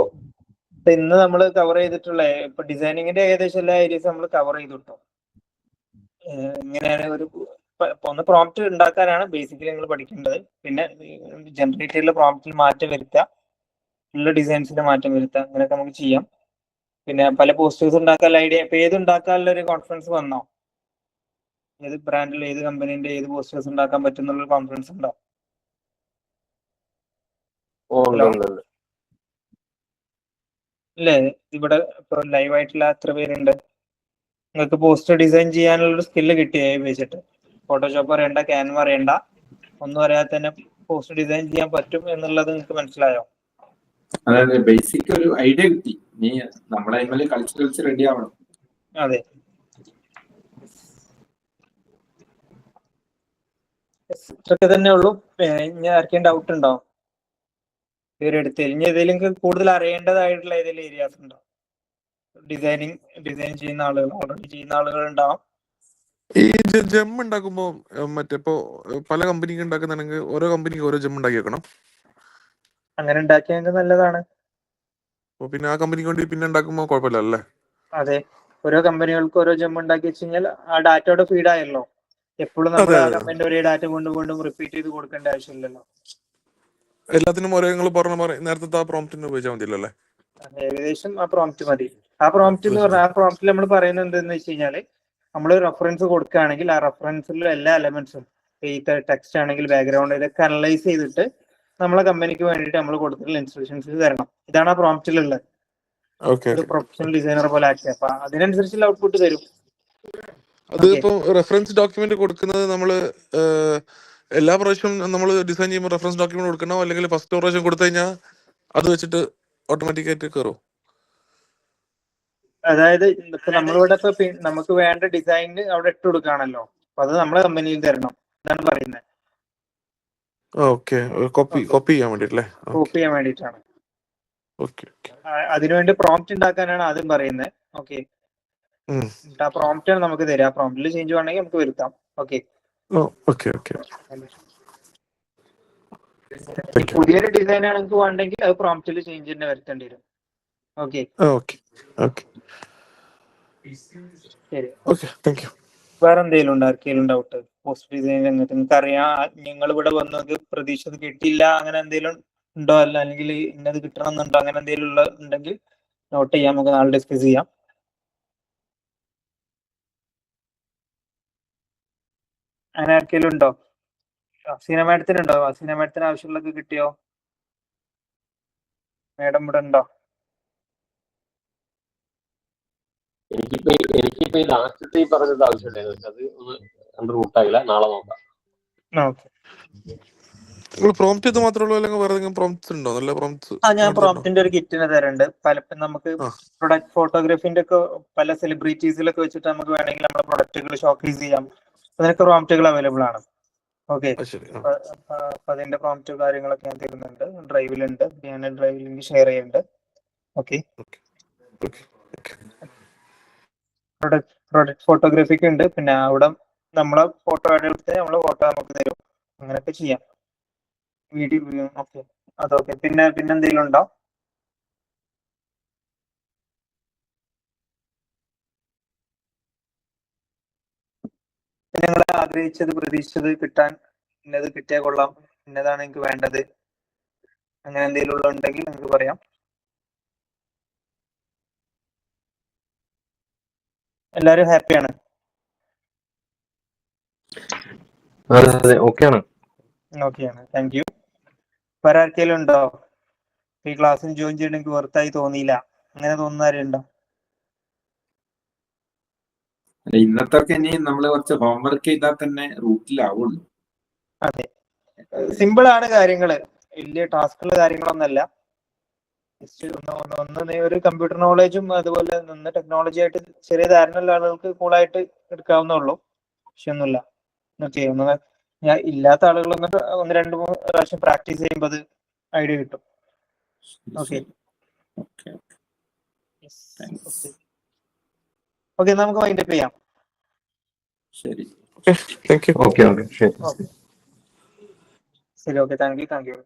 ഇന്ന് നമ്മൾ കവർ ചെയ്തിട്ടുള്ള ഇപ്പൊ ഡിസൈനിങ്ങിന്റെ ഏകദേശം എല്ലാ ഏരിയസും നമ്മൾ കവർ ചെയ്തു കിട്ടും. ഇങ്ങനെയാണ് ഒന്ന് പ്രോംപ്റ്റ് ഉണ്ടാക്കാനാണ് ബേസിക്കലി നിങ്ങൾ പഠിക്കേണ്ടത്. പിന്നെ ജനറേറ്റ് ചെയ്തുള്ള പ്രോംപ്റ്റിൽ മാറ്റം വരുത്തുക, ഉള്ള ഡിസൈൻസിൽ മാറ്റം വരുത്തുക, അങ്ങനെയൊക്കെ നമുക്ക് ചെയ്യാം. പിന്നെ പല പോസ്റ്റേഴ്സ് ഉണ്ടാക്കാനുള്ള ഐഡിയ, ഇപ്പൊ ഏത് ഉണ്ടാക്കാനുള്ള ഒരു കോൺഫിഡൻസ് വന്നോ? ഏത് ബ്രാൻഡിൽ ഏത് കമ്പനീന്റെ ഏത് പോസ്റ്റേഴ്സ് ഉണ്ടാക്കാൻ പറ്റും എന്നുള്ള കോൺഫിഡൻസ് ഉണ്ടോ? ഹലോ, അല്ലേ? ഇവിടെ ഇപ്പൊ ലൈവ് ആയിട്ടുള്ള എത്ര പേരുണ്ട്? നിങ്ങൾക്ക് പോസ്റ്റർ ഡിസൈൻ ചെയ്യാനുള്ള സ്കില്ല് കിട്ടിയേ വെച്ചിട്ട്? ഫോട്ടോഷോപ്പ് അറിയണ്ട, ക്യാൻവ അറിയണ്ട, ഒന്നും അറിയാതെ തന്നെ പോസ്റ്റർ ഡിസൈൻ ചെയ്യാൻ പറ്റും എന്നുള്ളത് നിങ്ങൾക്ക് മനസ്സിലായോ? അതായത് ബേസിക് ഒരു ഐഡിയ കിട്ടി. നീ നമ്മളെ കളിച്ച് റെഡി ആവണം. അതെ, ഇതൊക്കെ തന്നെ ഉള്ളൂ. ഇനി ആർക്കും ഡൗട്ട് ഉണ്ടോ? പേരെടുത്ത് ഇനി ഏതെങ്കിലും കൂടുതൽ അറിയേണ്ടതായിട്ടുള്ള ഏതെങ്കിലും ഏരിയാസ് ഉണ്ടോ? ഡിസൈൻ ചെയ്യുന്ന ആളുകൾ, ഓൾറെഡി ചെയ്യുന്ന ആളുകൾ ഉണ്ടാവും. ഈ ജെം ഉണ്ടാക്കുമ്പോ മറ്റേ ഇപ്പോ പല കമ്പനിക്ക് ഉണ്ടാക്കുന്നുണ്ടെങ്കിൽ ഓരോ കമ്പനിക്ക് ഓരോ ജെം ഉണ്ടാക്കി വെക്കണം. അങ്ങനെ ഉണ്ടാക്കിയെങ്കിൽ നല്ലതാണ്. അപ്പൊ പിന്നെ ആ കമ്പനിക്ക് വേണ്ടി പിന്നെ ഉണ്ടാക്കുമ്പോ കുഴപ്പമില്ല അല്ലേ? അതെ, ഓരോ കമ്പനികൾക്ക് ഓരോ ജെം ഉണ്ടാക്കി വെച്ച് കഴിഞ്ഞാൽ ആ ഡാറ്റയോടെ ഫീഡ് ആയല്ലോ. എപ്പോഴും നമ്മൾ ആ കമ്പനിയുടെ ഒരേ ഡാറ്റ വീണ്ടും റിപ്പീറ്റ് ചെയ്ത് കൊടുക്കേണ്ട ആവശ്യമില്ലല്ലോ. എല്ലാത്തിനും ഓരോ നിങ്ങൾ പറഞ്ഞ നേരത്തെ ആ പ്രോംപ്റ്റിന് ഉപയോഗിച്ചാൽ മതിയല്ലോ അല്ലേ? ഏകദേശം ആ പ്രോംപ്റ്റ് മതി. ആ പ്രോംപ്റ്റ് എന്ന് പറഞ്ഞാൽ ആ പ്രോംപ്റ്റിൽ നമ്മൾ പറയുന്നത് എന്തെന്ന് വെച്ച് കഴിഞ്ഞാൽ, നമ്മൾ റെഫറൻസ് കൊടുക്കുകയാണെങ്കിൽ ആ റെഫറൻസിലുള്ള എല്ലാ എലമെന്റ്സും, ഈ ടെക്സ്റ്റ് ആണെങ്കിൽ ബാക്ക്ഗ്രൗണ്ട്, ഇതൊക്കെ അനലൈസ് ചെയ്തിട്ട് നമ്മളെ കമ്പനിക്ക് വേണ്ടിയിട്ട് നമ്മൾ കൊടുത്തിട്ടുള്ള ഇൻസ്ട്രക്ഷൻസ് തരണം. ഇതാണ് ആ പ്രോംപ്റ്റിലുള്ളത്. ഒരു പ്രൊഫഷണൽ ഡിസൈനർ പോലെ ആക്കിയ അപ്പൊ അതിനനുസരിച്ചുള്ള ഔട്ട്പുട്ട് തരും. അത് ഇപ്പൊ റെഫറൻസ് ഡോക്യുമെന്റ് കൊടുക്കുന്നത് നമ്മള് എല്ലാ പ്രാവശ്യവും നമ്മൾ ഡിസൈൻ ചെയ്യുമ്പോൾ റെഫറൻസ് ഡോക്യുമെന്റ് കൊടുക്കണോ, അല്ലെങ്കിൽ ഫസ്റ്റ് പ്രാവശ്യം കൊടുത്തു കഴിഞ്ഞാൽ അത് വെച്ചിട്ട് ഓട്ടോമാറ്റിക് ആയിട്ട് കയറും? അതായത് ഇപ്പൊ നമ്മളിവിടെ ഇപ്പൊ നമുക്ക് വേണ്ട ഡിസൈൻ അവിടെ ഇട്ട് കൊടുക്കുകയാണല്ലോ, അപ്പൊ അത് നമ്മളെ കമ്പനിയിൽ തരണം എന്നാണ് പറയുന്നത്. കോപ്പി ചെയ്യാൻ വേണ്ടിട്ടല്ലേ? കോപ്പി ചെയ്യാൻ വേണ്ടിയിട്ടാണ്. അതിനുവേണ്ടി പ്രോംപ്റ്റ് ഉണ്ടാക്കാനാണ് ആദ്യം പറയുന്നത്. ഓക്കെ, ആ പ്രോംപ്റ്റ് ആണ് നമുക്ക് തരിക. പ്രോംപ്റ്റിൽ ചേഞ്ച് വേണമെങ്കിൽ നമുക്ക് വരുത്താം. ഓക്കെ, പുതിയൊരു ഡിസൈൻ ആണ് നിങ്ങൾക്ക് വേണ്ടെങ്കിൽ അത് പ്രോംപ്റ്റിൽ ചേഞ്ച് തന്നെ വരുത്തേണ്ടി വരും. ഓക്കെ, ശരി. വേറെ എന്തെങ്കിലും ഉണ്ടോ ആർക്കെങ്കിലും ഡൗട്ട്? പോസ്റ്റർ ഡിസൈൻ രംഗത്ത് നിങ്ങൾക്ക് അറിയാം, നിങ്ങൾ ഇവിടെ വന്നത് പ്രതീക്ഷിച്ചത് കിട്ടിയില്ല, അങ്ങനെ എന്തെങ്കിലും ഉണ്ടോ? അല്ലെങ്കിൽ ഇന്നത് കിട്ടണം എന്നുണ്ടോ? അങ്ങനെ എന്തെങ്കിലും ഉണ്ടെങ്കിൽ നോട്ട് ചെയ്യാം, നമുക്ക് നാളെ ഡിസ്കസ് ചെയ്യാം. അങ്ങനെ ആർക്കെങ്കിലും ഉണ്ടോ? അസീന മാഡത്തിനുണ്ടോ? അസീന മാഡത്തിന് ആവശ്യമുള്ളതൊക്കെ കിട്ടിയോ? മാഡം ഇവിടെ ഉണ്ടോ? എനിക്കിപ്പോ ഈ ലാസ്റ്റത്തെ ഈ പറഞ്ഞത് ആവശ്യമുണ്ടായിരുന്നു. അത് ഒന്ന് റൂട്ടായില്ല, നാളെ നോക്കാം. പ്രോംപ്റ്റ് ഇത് മാത്രമേ ഉള്ളൂ അല്ലെങ്കിൽ വേറെ ഏതെങ്കിലും പ്രോംപ്റ്റ്സ് ഉണ്ടോ? നല്ല പ്രോംപ്റ്റ്സ്? ഞാൻ പ്രോംപ്റ്റിന്റെ ഒരു കിറ്റിന് തരുന്നുണ്ട്. പലപ്പോഴും നമുക്ക് പ്രൊഡക്റ്റ് ഫോട്ടോഗ്രാഫിന്റെ ഒക്കെ പല സെലിബ്രിറ്റീസിലൊക്കെ വെച്ചിട്ട് നമുക്ക് വേണമെങ്കിൽ നമ്മുടെ പ്രൊഡക്റ്റുകൾ ഷോക്കേസ് ചെയ്യാം. അതിനൊക്കെ പ്രോംപ്റ്റുകൾ അവൈലബിൾ ആണ്. ഓക്കെ, അപ്പൊ അതിന്റെ പ്രോംപ്റ്റ് കാര്യങ്ങളൊക്കെ ഞാൻ തരുന്നുണ്ട്. ഡ്രൈവിലുണ്ട്, ഞാൻ ഡ്രൈവ് ലിങ്ക് ഷെയർ ചെയ്യുന്നുണ്ട്. ഓക്കെ, പ്രൊഡക്റ്റ് ഫോട്ടോഗ്രാഫിക്ക് ഉണ്ട്. പിന്നെ അവിടെ നമ്മളെ ഫോട്ടോ എടുത്ത് നമ്മളെ ഫോട്ടോ നമുക്ക് തരും. അങ്ങനെയൊക്കെ ചെയ്യാം. വീഡിയോ. ഓക്കെ, അതൊക്കെ. പിന്നെ എന്തെങ്കിലും ഉണ്ടോ? നിങ്ങൾ ആഗ്രഹിച്ചത് പ്രതീക്ഷിച്ചത് കിട്ടാൻ ഇന്നത് കിട്ടിയാൽ കൊള്ളാം, ഇന്നതാണ് എനിക്ക് വേണ്ടത്, അങ്ങനെ എന്തെങ്കിലും ഉണ്ടെങ്കിൽ നിങ്ങൾക്ക് പറയാം. എല്ലാവരും ഹാപ്പിയാണ്? അതെ അതെ ഓക്കെയാണ്. ഓക്കെയാണ്, താങ്ക് യു. വേറെ ആർക്കെങ്കിലും ഉണ്ടോ ഈ ക്ലാസ്സിൽ ജോയിൻ ചെയ്യണമെങ്കിൽ വെറുതായി തോന്നിയില്ല, അങ്ങനെ തോന്നുന്ന ആരുണ്ടോ? ഇന്നത്തെ ഇനി നമ്മൾ കുറച്ച് ഹോംവർക്ക് ചെയ്താൽ തന്നെ റൂട്ടിലാവുള്ളൂ. അതെ, സിമ്പിൾ ആണ് കാര്യങ്ങള്, വലിയ ടാസ്കുള്ള കാര്യങ്ങളൊന്നല്ല. ഒന്ന് ഒരു കമ്പ്യൂട്ടർ നോളജും അതുപോലെ നിന്ന് ടെക്നോളജി ആയിട്ട് ചെറിയ ധാരണയുള്ള ആളുകൾക്ക് കൂളായിട്ട് എടുക്കാവുന്നുള്ളൂ, വിഷയമൊന്നുമില്ല. ഓക്കെ, ഞാൻ ഇല്ലാത്ത ആളുകളൊന്നും ഒന്ന് രണ്ട് മൂന്ന് പ്രാവശ്യം പ്രാക്ടീസ് ചെയ്യുമ്പോൾ അത് ഐഡിയ കിട്ടും. ഓക്കെ ഓക്കെ, നമുക്ക് വൈൻഡപ്പ് ചെയ്യാം. ശരി, താങ്ക് യു. ഓക്കെ ഓക്കെ ശരി. ശരി, ഓക്കെ, താങ്ക് യു.